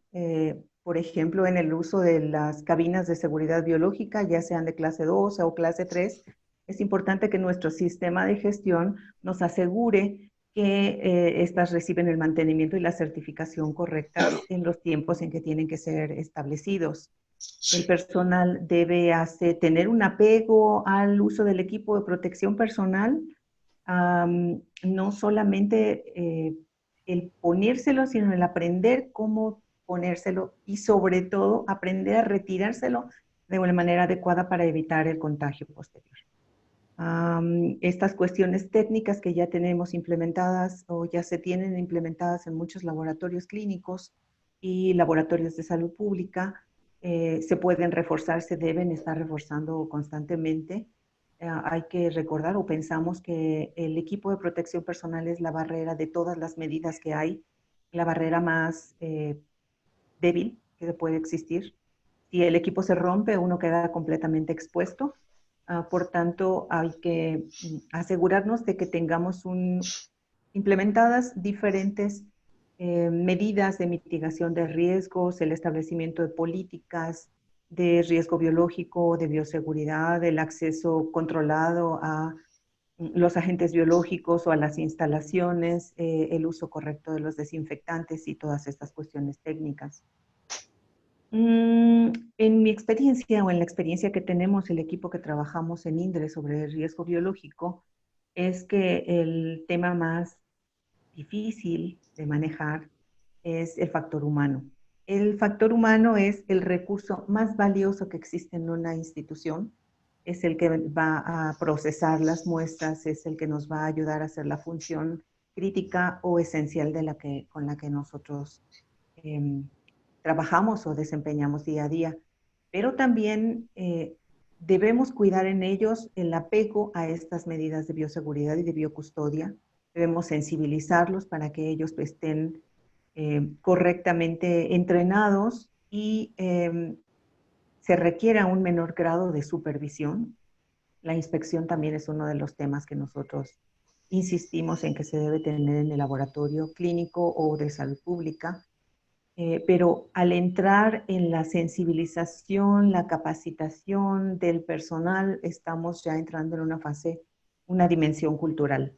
por ejemplo, en el uso de las cabinas de seguridad biológica, ya sean de clase 2 o clase 3. Es importante que nuestro sistema de gestión nos asegure que estas reciben el mantenimiento y la certificación correcta en los tiempos en que tienen que ser establecidos. El personal debe tener un apego al uso del equipo de protección personal, no solamente el ponérselo, sino el aprender cómo ponérselo y sobre todo aprender a retirárselo de una manera adecuada para evitar el contagio posterior. Estas cuestiones técnicas que ya tenemos implementadas o ya se tienen implementadas en muchos laboratorios clínicos y laboratorios de salud pública, se pueden reforzar, se deben estar reforzando constantemente. Hay que recordar o pensamos que el equipo de protección personal es la barrera de todas las medidas que hay, la barrera más débil que puede existir. Si el equipo se rompe, uno queda completamente expuesto. Por tanto, hay que asegurarnos de que tengamos implementadas diferentes medidas de mitigación de riesgos, el establecimiento de políticas de riesgo biológico, de bioseguridad, el acceso controlado a los agentes biológicos o a las instalaciones, el uso correcto de los desinfectantes y todas estas cuestiones técnicas. En mi experiencia o en la experiencia que tenemos el equipo que trabajamos en INDRE sobre el riesgo biológico, es que el tema más difícil de manejar es el factor humano. El factor humano es el recurso más valioso que existe en una institución, es el que va a procesar las muestras, es el que nos va a ayudar a hacer la función crítica o esencial con la que nosotros trabajamos o desempeñamos día a día. Pero también debemos cuidar en ellos el apego a estas medidas de bioseguridad y de biocustodia. Debemos sensibilizarlos para que ellos estén correctamente entrenados y se requiera un menor grado de supervisión. La inspección también es uno de los temas que nosotros insistimos en que se debe tener en el laboratorio clínico o de salud pública. Pero al entrar en la sensibilización, la capacitación del personal, estamos ya entrando en una fase, una dimensión cultural.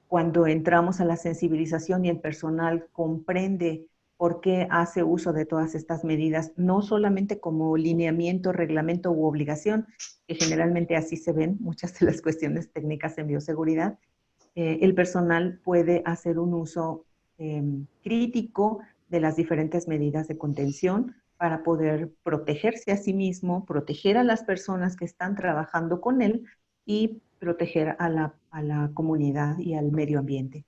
Cuando entramos a la sensibilización y el personal comprende por qué hace uso de todas estas medidas, no solamente como lineamiento, reglamento u obligación, que generalmente así se ven muchas de las cuestiones técnicas en bioseguridad, el personal puede hacer un uso crítico de las diferentes medidas de contención para poder protegerse a sí mismo, proteger a las personas que están trabajando con él y proteger a la comunidad y al medio ambiente.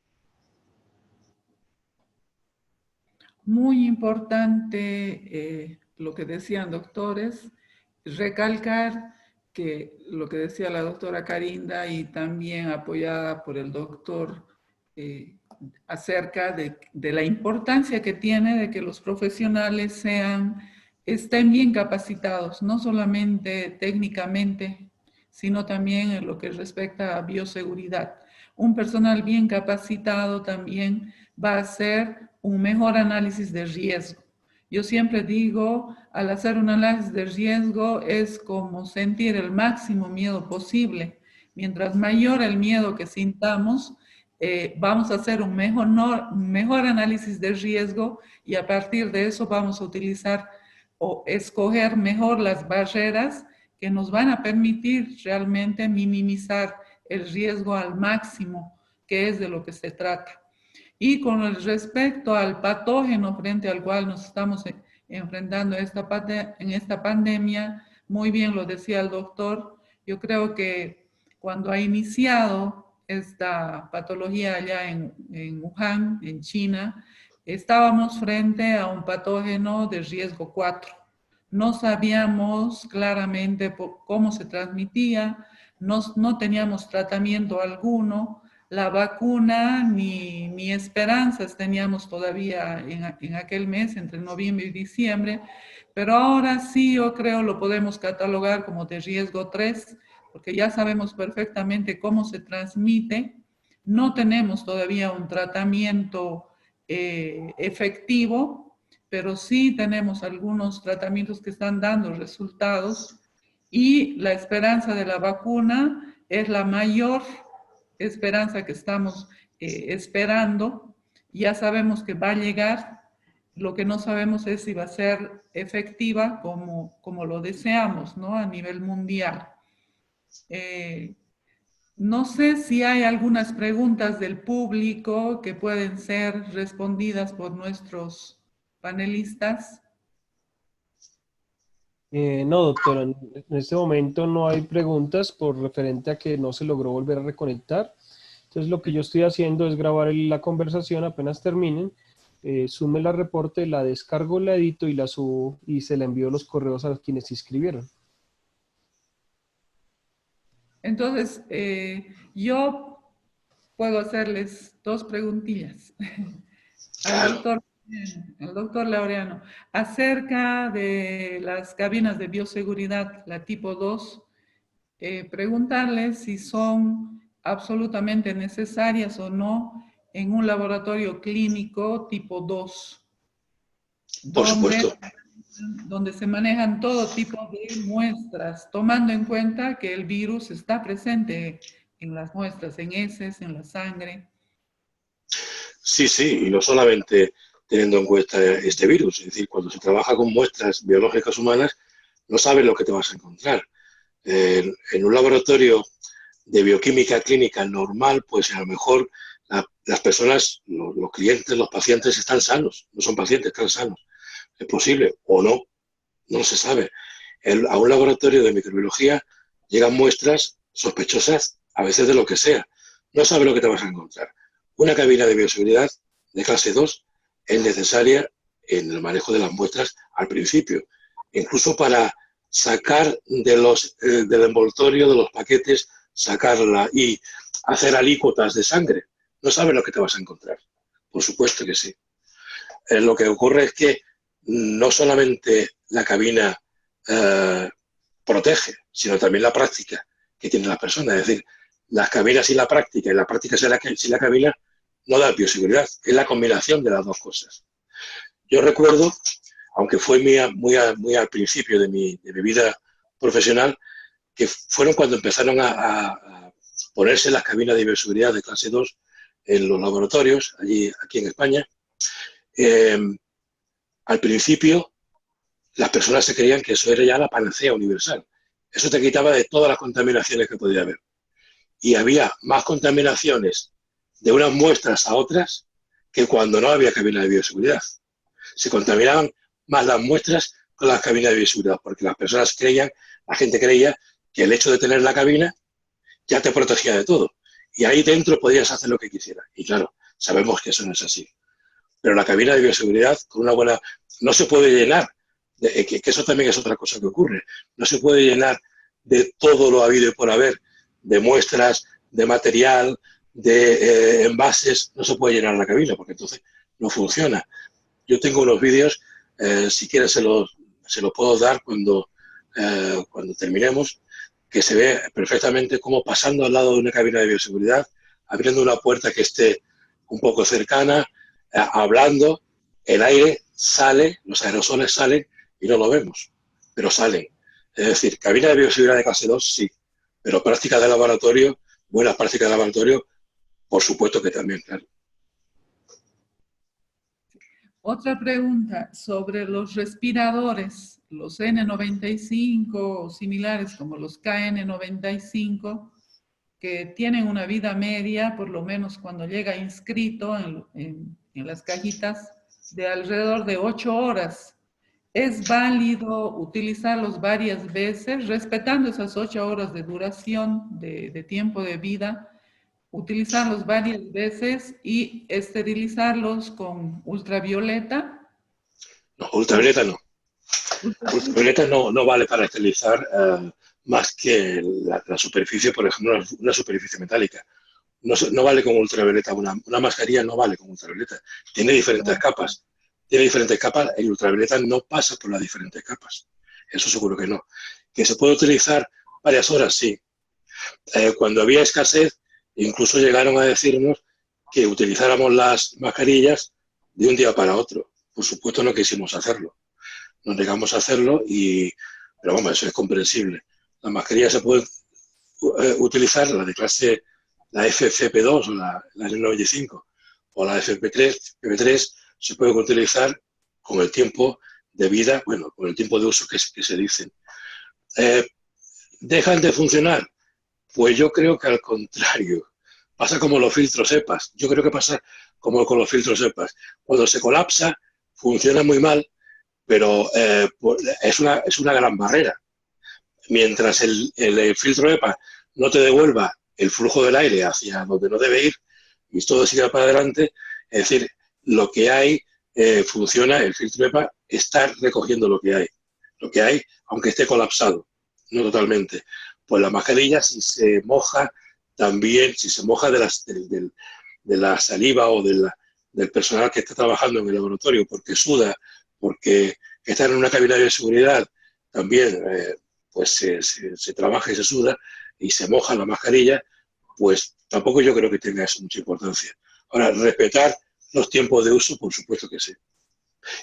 Muy importante lo que decían doctores, recalcar que lo que decía la doctora Carinda y también apoyada por el doctor acerca de la importancia que tiene de que los profesionales estén bien capacitados, no solamente técnicamente, sino también en lo que respecta a bioseguridad. un personal bien capacitado también va a hacer un mejor análisis de riesgo. Yo siempre digo, al hacer un análisis de riesgo es como sentir el máximo miedo posible. Mientras mayor el miedo que sintamos, vamos a hacer un mejor análisis de riesgo y a partir de eso vamos a utilizar o escoger mejor las barreras que nos van a permitir realmente minimizar el riesgo al máximo, que es de lo que se trata. Y con respecto al patógeno frente al cual nos estamos enfrentando en esta pandemia, muy bien lo decía el doctor, yo creo que cuando ha iniciado esta patología allá en Wuhan, en China, estábamos frente a un patógeno de riesgo 4. No sabíamos claramente cómo se transmitía, no teníamos tratamiento alguno, la vacuna ni esperanzas teníamos todavía en aquel mes, entre noviembre y diciembre, pero ahora sí yo creo lo podemos catalogar como de riesgo 3, porque ya sabemos perfectamente cómo se transmite, no tenemos todavía un tratamiento efectivo, pero sí tenemos algunos tratamientos que están dando resultados y la esperanza de la vacuna es la mayor esperanza que estamos esperando. Ya sabemos que va a llegar, lo que no sabemos es si va a ser efectiva como lo deseamos, ¿no? A nivel mundial. No sé si hay algunas preguntas del público que pueden ser respondidas por nuestros panelistas. No, doctora, en este momento no hay preguntas por referente a que no se logró volver a reconectar. Entonces lo que yo estoy haciendo es grabar la conversación apenas terminen, sume la reporte, la descargo, la edito y la subo y se la envío los correos a quienes se inscribieron. Entonces, yo puedo hacerles dos preguntillas al doctor Laureano acerca de las cabinas de bioseguridad, la tipo 2, preguntarles si son absolutamente necesarias o no en un laboratorio clínico tipo 2, Por supuesto. donde se manejan todo tipo de muestras, tomando en cuenta que el virus está presente en las muestras, en heces, en la sangre. Sí, sí, y no solamente teniendo en cuenta este virus, es decir, cuando se trabaja con muestras biológicas humanas, no sabes lo que te vas a encontrar. En un laboratorio de bioquímica clínica normal, pues a lo mejor las personas, los clientes, los pacientes están sanos, no son pacientes, están sanos. Es posible o no, no se sabe. A un laboratorio de microbiología llegan muestras sospechosas, a veces de lo que sea. No sabes lo que te vas a encontrar. Una cabina de bioseguridad de clase 2 es necesaria en el manejo de las muestras al principio, incluso para sacar del envoltorio de los paquetes, sacarla y hacer alícuotas de sangre. No sabes lo que te vas a encontrar. Por supuesto que sí. Lo que ocurre es que no solamente la cabina protege, sino también la práctica que tienen las personas. Es decir, las cabinas y la práctica sin la cabina no da bioseguridad. Es la combinación de las dos cosas. Yo recuerdo, aunque fue muy al principio de mi vida profesional, que fueron cuando empezaron a ponerse las cabinas de bioseguridad de clase 2 en los laboratorios, aquí en España. Al principio, las personas se creían que eso era ya la panacea universal. Eso te quitaba de todas las contaminaciones que podía haber. Y había más contaminaciones de unas muestras a otras que cuando no había cabina de bioseguridad. Se contaminaban más las muestras con las cabinas de bioseguridad, porque la gente creía que el hecho de tener la cabina ya te protegía de todo. Y ahí dentro podías hacer lo que quisieras. Y claro, sabemos que eso no es así. Pero la cabina de bioseguridad, con una buena... no se puede llenar, que eso también es otra cosa que ocurre, no se puede llenar de todo lo habido y por haber, de muestras, de material, de envases, no se puede llenar la cabina, porque entonces no funciona. Yo tengo unos vídeos, si quieres se los puedo dar cuando terminemos, que se ve perfectamente cómo pasando al lado de una cabina de bioseguridad abriendo una puerta que esté un poco cercana, hablando, el aire sale, los aerosoles salen y no lo vemos, pero salen. Es decir, cabina de bioseguridad de clase 2, sí, pero prácticas de laboratorio, buenas prácticas de laboratorio, por supuesto que también, claro. Otra pregunta sobre los respiradores, los N95 o similares como los KN95, que tienen una vida media, por lo menos cuando llega inscrito en las cajitas, de alrededor de 8 horas. ¿Es válido utilizarlos varias veces, respetando esas 8 horas de duración de tiempo de vida? Utilizarlos varias veces y esterilizarlos con ultravioleta. No, ultravioleta no. Ultravioleta no vale para esterilizar más que la superficie, por ejemplo, una superficie metálica. No vale con ultravioleta, una mascarilla no vale con ultravioleta. Tiene diferentes capas. Tiene diferentes capas, el ultravioleta no pasa por las diferentes capas. Eso seguro que no. ¿Que se puede utilizar varias horas? Sí. Cuando había escasez, incluso llegaron a decirnos que utilizáramos las mascarillas de un día para otro. Por supuesto no quisimos hacerlo. Nos negamos a hacerlo, pero vamos, eso es comprensible. Las mascarillas se pueden utilizar, la de clase, la FFP2 o la N95 o la FFP3 se pueden utilizar con el tiempo de vida, bueno, con el tiempo de uso que se dicen. ¿Dejan de funcionar? Pues yo creo que al contrario. Pasa como los filtros EPAs. Yo creo que pasa como con los filtros EPAs. Cuando se colapsa, funciona muy mal, pero es una gran barrera. Mientras el filtro EPA no te devuelva el flujo del aire hacia donde no debe ir y todo siga para adelante, es decir, lo que hay funciona, el filtro EPA está recogiendo lo que hay, aunque esté colapsado, no totalmente. Pues la mascarilla, si se moja también, si se moja de la saliva o del personal que está trabajando en el laboratorio, porque suda, porque está en una cabina de seguridad, también pues se trabaja y se suda y se moja la mascarilla, pues tampoco yo creo que tenga eso mucha importancia. Ahora, respetar los tiempos de uso, por supuesto que sí.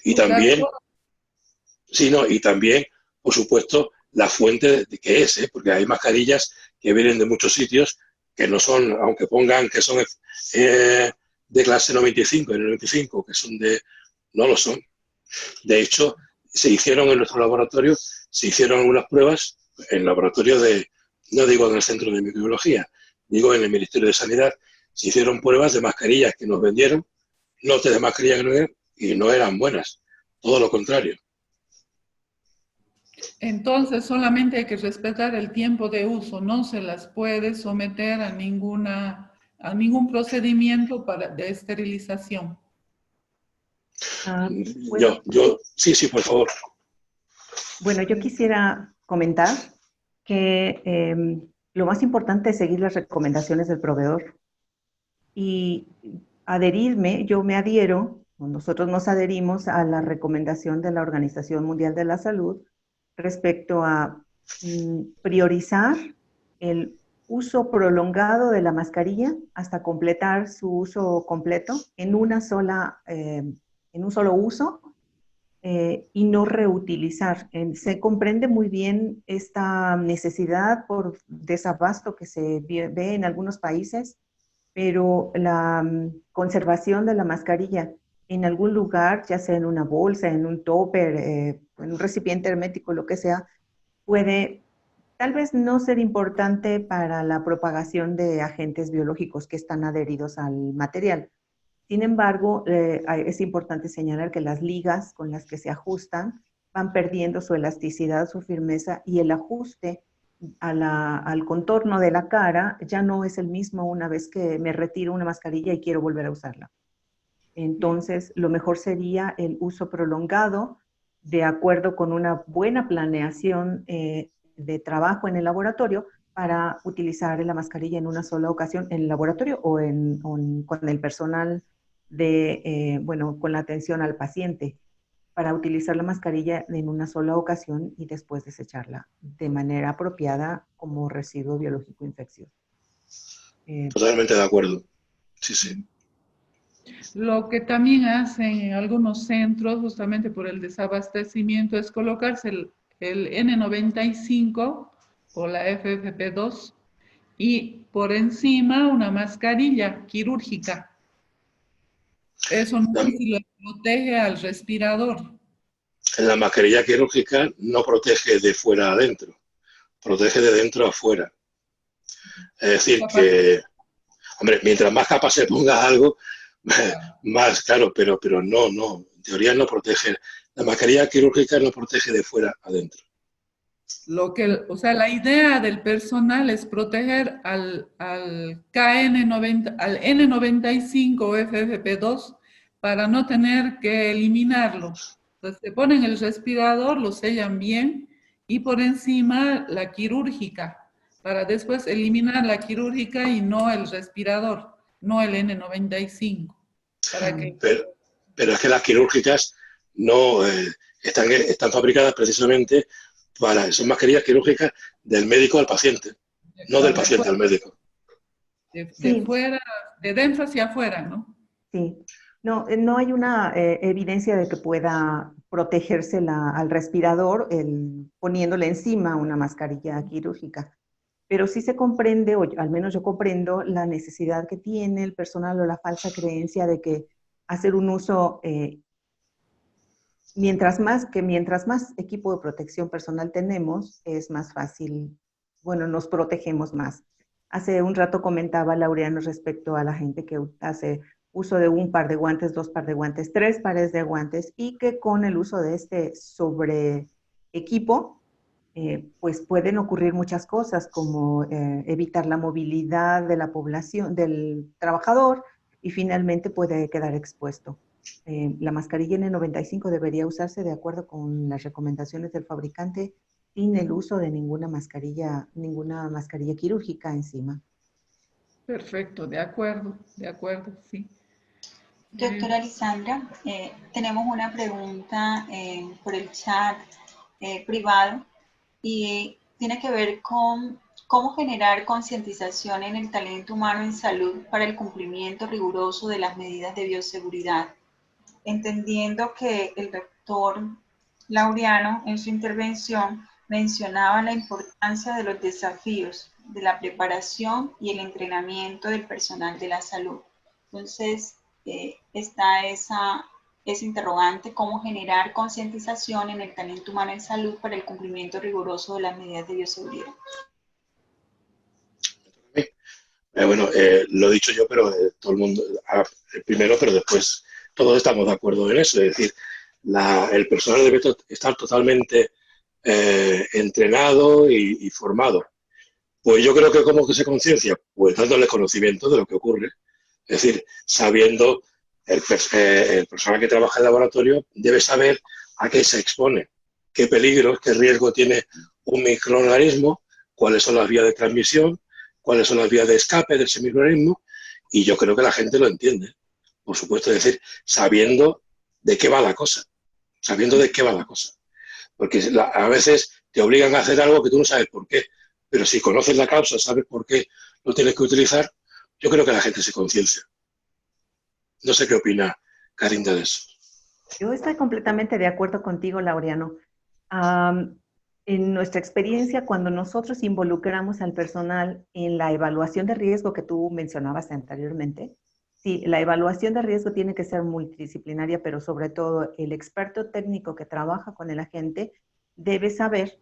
Y también, y también, por supuesto, la fuente de qué es, porque hay mascarillas que vienen de muchos sitios que no son, aunque pongan que son de clase 95, N95, que son no lo son. De hecho, se hicieron en nuestro laboratorio, se hicieron algunas pruebas en el laboratorio no digo en el Centro de Microbiología, digo en el Ministerio de Sanidad, se hicieron pruebas de mascarillas que nos vendieron, lotes de mascarillas y no eran buenas, todo lo contrario. Entonces solamente hay que respetar el tiempo de uso, no se las puede someter a ningún procedimiento de esterilización. Bueno, Sí, por favor. Bueno, yo quisiera comentar que lo más importante es seguir las recomendaciones del proveedor y yo me adhiero, nosotros nos adherimos a la recomendación de la Organización Mundial de la Salud respecto a priorizar el uso prolongado de la mascarilla hasta completar su uso completo en un solo uso y no reutilizar. Se comprende muy bien esta necesidad por desabasto que se ve en algunos países, pero la conservación de la mascarilla en algún lugar, ya sea en una bolsa, en un topper, en un recipiente hermético, lo que sea, puede tal vez no ser importante para la propagación de agentes biológicos que están adheridos al material. Sin embargo, es importante señalar que las ligas con las que se ajustan van perdiendo su elasticidad, su firmeza, y el ajuste al contorno de la cara ya no es el mismo una vez que me retiro una mascarilla y quiero volver a usarla. Entonces, lo mejor sería el uso prolongado de acuerdo con una buena planeación de trabajo en el laboratorio para utilizar la mascarilla en una sola ocasión en el laboratorio o con el personal con la atención al paciente, para utilizar la mascarilla en una sola ocasión y después desecharla de manera apropiada como residuo biológico infeccioso. Totalmente de acuerdo. Sí, sí. Lo que también hacen en algunos centros, justamente por el desabastecimiento, es colocarse el N95 o la FFP2 y por encima una mascarilla quirúrgica. Eso no sé si lo protege al respirador. La mascarilla quirúrgica no protege de fuera a adentro, protege de dentro a afuera. Es decir, que, hombre, mientras más capa se ponga algo, más claro, pero no, en teoría no protege. La mascarilla quirúrgica no protege de fuera a adentro. O sea, la idea del personal es proteger al KN90, al N95 o FFP2 para no tener que eliminarlo. Entonces, se ponen el respirador, lo sellan bien y por encima la quirúrgica, para después eliminar la quirúrgica y no el respirador, no el N95. Para que... Pero es que las quirúrgicas no están fabricadas precisamente para, son mascarillas quirúrgicas del médico al paciente, no del paciente al médico. De fuera, de dentro hacia afuera, ¿no? Sí. No, no hay una evidencia de que pueda protegerse al respirador poniéndole encima una mascarilla quirúrgica. Pero sí se comprende, o al menos yo comprendo, la necesidad que tiene el personal o la falsa creencia de que hacer un uso, mientras más equipo de protección personal tenemos, es más fácil, bueno, nos protegemos más. Hace un rato comentaba Laureano respecto a la gente que hace uso de un par de guantes, 2 par de guantes, 3 pares de guantes, y que con el uso de este sobre equipo, pues pueden ocurrir muchas cosas como evitar la movilidad de la población, del trabajador, y finalmente puede quedar expuesto. La mascarilla N95 debería usarse de acuerdo con las recomendaciones del fabricante sin el uso de ninguna mascarilla quirúrgica encima. Perfecto, de acuerdo, sí. Doctora Lisandra, tenemos una pregunta por el chat privado y tiene que ver con cómo generar concientización en el talento humano en salud para el cumplimiento riguroso de las medidas de bioseguridad, entendiendo que el doctor Laureano en su intervención mencionaba la importancia de los desafíos de la preparación y el entrenamiento del personal de la salud. Entonces, está ese interrogante, cómo generar concientización en el talento humano en salud para el cumplimiento riguroso de las medidas de bioseguridad. Bueno, lo he dicho yo, pero todo el mundo, primero, pero después todos estamos de acuerdo en eso. Es decir, el personal debe estar totalmente entrenado y formado. Pues yo creo que cómo que se conciencia, pues dándole conocimiento de lo que ocurre. Es decir, sabiendo, el personal que trabaja en el laboratorio debe saber a qué se expone, qué peligros, qué riesgo tiene un microorganismo, cuáles son las vías de transmisión, cuáles son las vías de escape de ese microorganismo, y yo creo que la gente lo entiende, por supuesto, es decir, sabiendo de qué va la cosa, porque a veces te obligan a hacer algo que tú no sabes por qué, pero si conoces la causa, sabes por qué lo tienes que utilizar, yo creo que la gente se conciencia. No sé qué opina Karinda de eso. Yo estoy completamente de acuerdo contigo, Laureano. En nuestra experiencia, cuando nosotros involucramos al personal en la evaluación de riesgo que tú mencionabas anteriormente, sí, la evaluación de riesgo tiene que ser multidisciplinaria, pero sobre todo el experto técnico que trabaja con el agente debe saber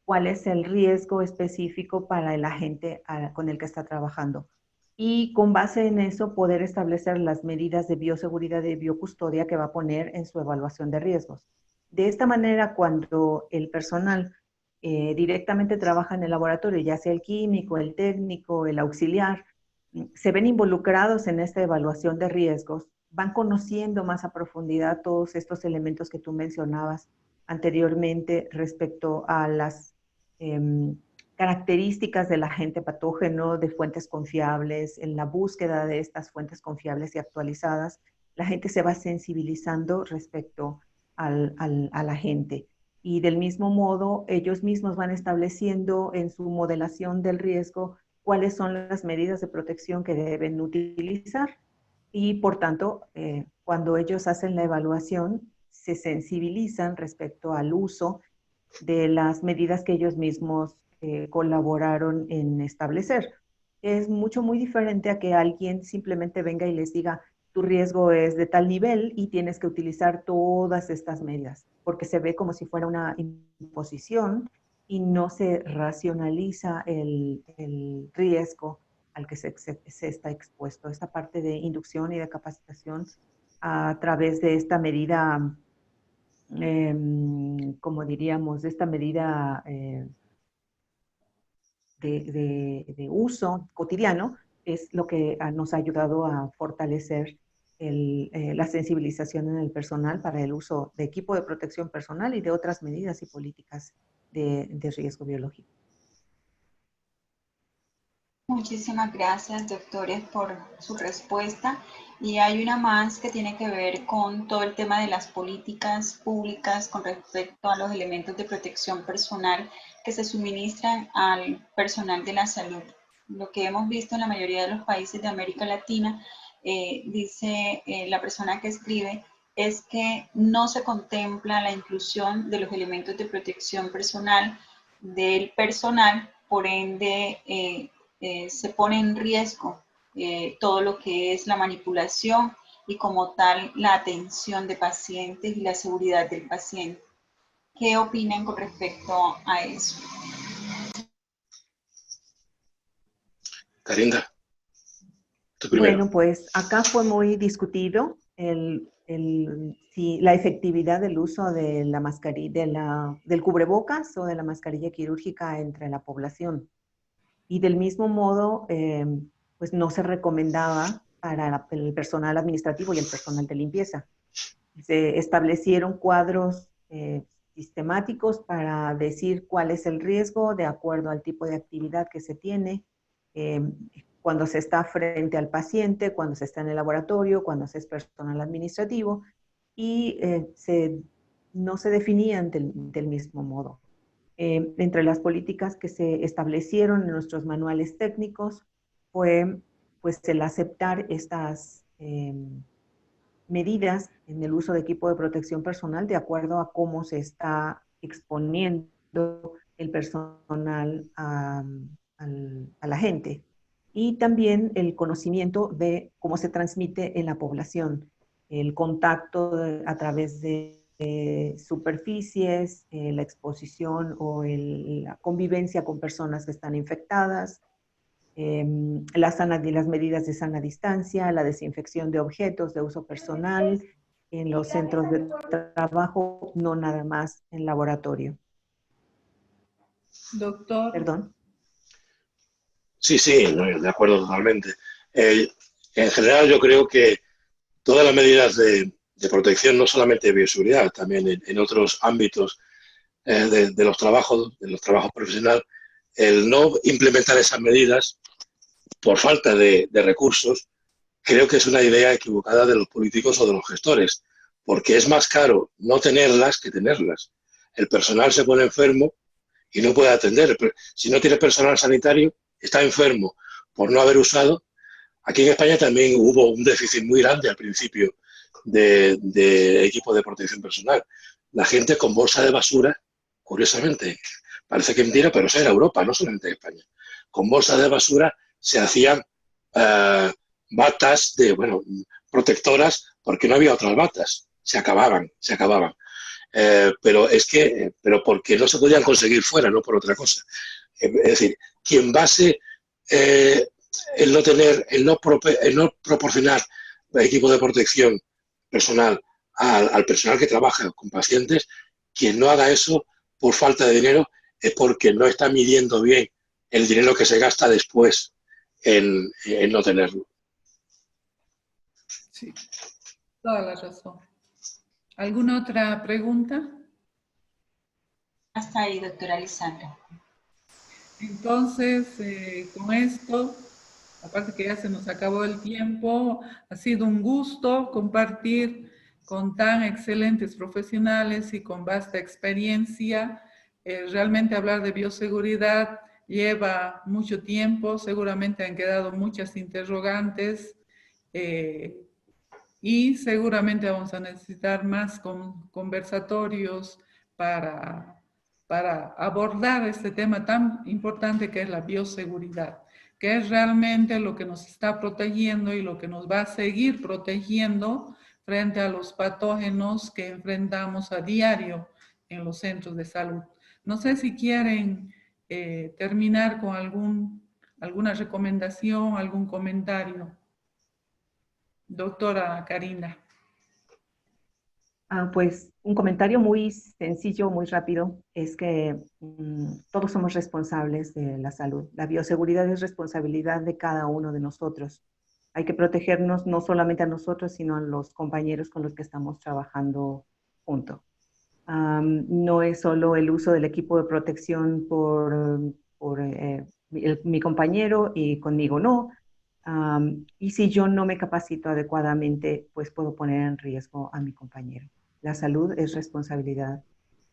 cuál es el riesgo específico para el agente con el que está trabajando. Y con base en eso poder establecer las medidas de bioseguridad y biocustodia que va a poner en su evaluación de riesgos. De esta manera, cuando el personal directamente trabaja en el laboratorio, ya sea el químico, el técnico, el auxiliar, se ven involucrados en esta evaluación de riesgos, van conociendo más a profundidad todos estos elementos que tú mencionabas anteriormente respecto a las características del agente patógeno, de fuentes confiables, en la búsqueda de estas fuentes confiables y actualizadas, la gente se va sensibilizando respecto al agente. Y del mismo modo, ellos mismos van estableciendo en su modelación del riesgo cuáles son las medidas de protección que deben utilizar. Y por tanto, cuando ellos hacen la evaluación, se sensibilizan respecto al uso de las medidas que ellos mismos colaboraron en establecer. Es muy diferente a que alguien simplemente venga y les diga, tu riesgo es de tal nivel y tienes que utilizar todas estas medidas, porque se ve como si fuera una imposición y no se racionaliza el riesgo al que se está expuesto. Esta parte de inducción y de capacitación a través de esta medida, como diríamos, de esta medida de uso cotidiano, es lo que nos ha ayudado a fortalecer la sensibilización en el personal para el uso de equipo de protección personal y de otras medidas y políticas de riesgo biológico. Muchísimas gracias, doctores, por su respuesta. Y hay una más que tiene que ver con todo el tema de las políticas públicas con respecto a los elementos de protección personal que se suministran al personal de la salud. Lo que hemos visto en la mayoría de los países de América Latina, dice la persona que escribe, es que no se contempla la inclusión de los elementos de protección personal del personal, por ende, se pone en riesgo todo lo que es la manipulación y como tal la atención de pacientes y la seguridad del paciente. ¿Qué opinan con respecto a eso? Carinda, tú primero. Bueno, pues acá fue muy discutido si la efectividad del uso de la mascarilla, del cubrebocas o de la mascarilla quirúrgica entre la población. Y del mismo modo, pues no se recomendaba para el personal administrativo y el personal de limpieza. Se establecieron cuadros sistemáticos para decir cuál es el riesgo de acuerdo al tipo de actividad que se tiene, cuando se está frente al paciente, cuando se está en el laboratorio, cuando se es personal administrativo, y no se definían del mismo modo. Entre las políticas que se establecieron en nuestros manuales técnicos fue pues el aceptar estas medidas en el uso de equipo de protección personal de acuerdo a cómo se está exponiendo el personal a la gente. Y también el conocimiento de cómo se transmite en la población, el contacto a través de superficies, la exposición o la convivencia con personas que están infectadas, las medidas de sana distancia, la desinfección de objetos de uso personal en los centros de trabajo, no nada más en laboratorio. Doctor. Perdón. Sí, de acuerdo totalmente. En general yo creo que todas las medidas de protección, no solamente de bioseguridad, también en otros ámbitos de los trabajos profesionales, el no implementar esas medidas por falta de recursos, creo que es una idea equivocada de los políticos o de los gestores, porque es más caro no tenerlas que tenerlas. El personal se pone enfermo y no puede atender. Si no tiene personal sanitario, está enfermo por no haber usado. Aquí en España también hubo un déficit muy grande al principio de equipo de protección personal. La gente con bolsa de basura, curiosamente, parece que mentira, pero eso era Europa, no solamente en España. Con bolsa de basura se hacían batas protectoras porque no había otras batas. Se acababan. Pero porque no se podían conseguir fuera, no por otra cosa. Es decir, quien base el no proporcionar equipo de protección personal al personal que trabaja con pacientes, quien no haga eso por falta de dinero es porque no está midiendo bien el dinero que se gasta después en no tenerlo. Sí, toda la razón. ¿Alguna otra pregunta? Hasta ahí, doctora Lisandra. Entonces, con esto, aparte que ya se nos acabó el tiempo, ha sido un gusto compartir con tan excelentes profesionales y con vasta experiencia. Realmente hablar de bioseguridad lleva mucho tiempo, seguramente han quedado muchas interrogantes y seguramente vamos a necesitar más conversatorios para abordar este tema tan importante que es la bioseguridad, que es realmente lo que nos está protegiendo y lo que nos va a seguir protegiendo frente a los patógenos que enfrentamos a diario en los centros de salud. No sé si quieren terminar con alguna recomendación, algún comentario. Doctora Karina. Pues un comentario muy sencillo, muy rápido, es que todos somos responsables de la salud. La bioseguridad es responsabilidad de cada uno de nosotros. Hay que protegernos no solamente a nosotros, sino a los compañeros con los que estamos trabajando juntos. No es solo el uso del equipo de protección por mi compañero y conmigo no. Y si yo no me capacito adecuadamente, pues puedo poner en riesgo a mi compañero. La salud es responsabilidad,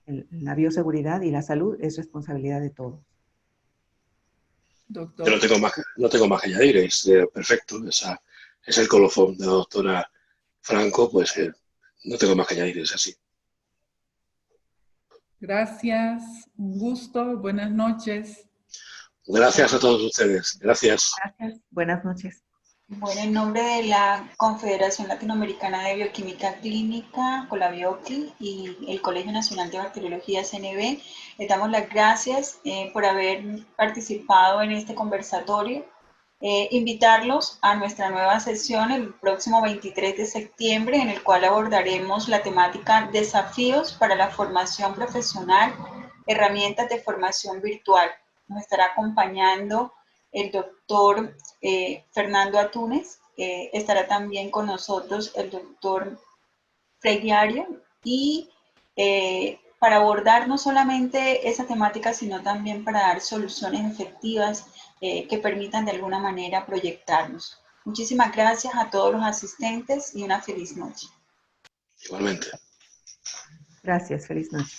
la bioseguridad y la salud es responsabilidad de todos. Doctor. Yo no tengo más que añadir, es perfecto. Es el colofón de la doctora Franco, pues no tengo más que añadir, es así. Gracias, un gusto, buenas noches. Gracias a todos ustedes, gracias. Gracias, buenas noches. Bueno, en nombre de la Confederación Latinoamericana de Bioquímica Clínica, Colabioqui, y el Colegio Nacional de Bacteriología, CNB, les damos las gracias por haber participado en este conversatorio. Invitarlos a nuestra nueva sesión el próximo 23 de septiembre, en el cual abordaremos la temática Desafíos para la formación profesional, herramientas de formación virtual. Nos estará acompañando el doctor Fernando Atúnez, estará también con nosotros el doctor Freguiario y para abordar no solamente esa temática, sino también para dar soluciones efectivas que permitan de alguna manera proyectarnos. Muchísimas gracias a todos los asistentes y una feliz noche. Igualmente. Gracias, feliz noche.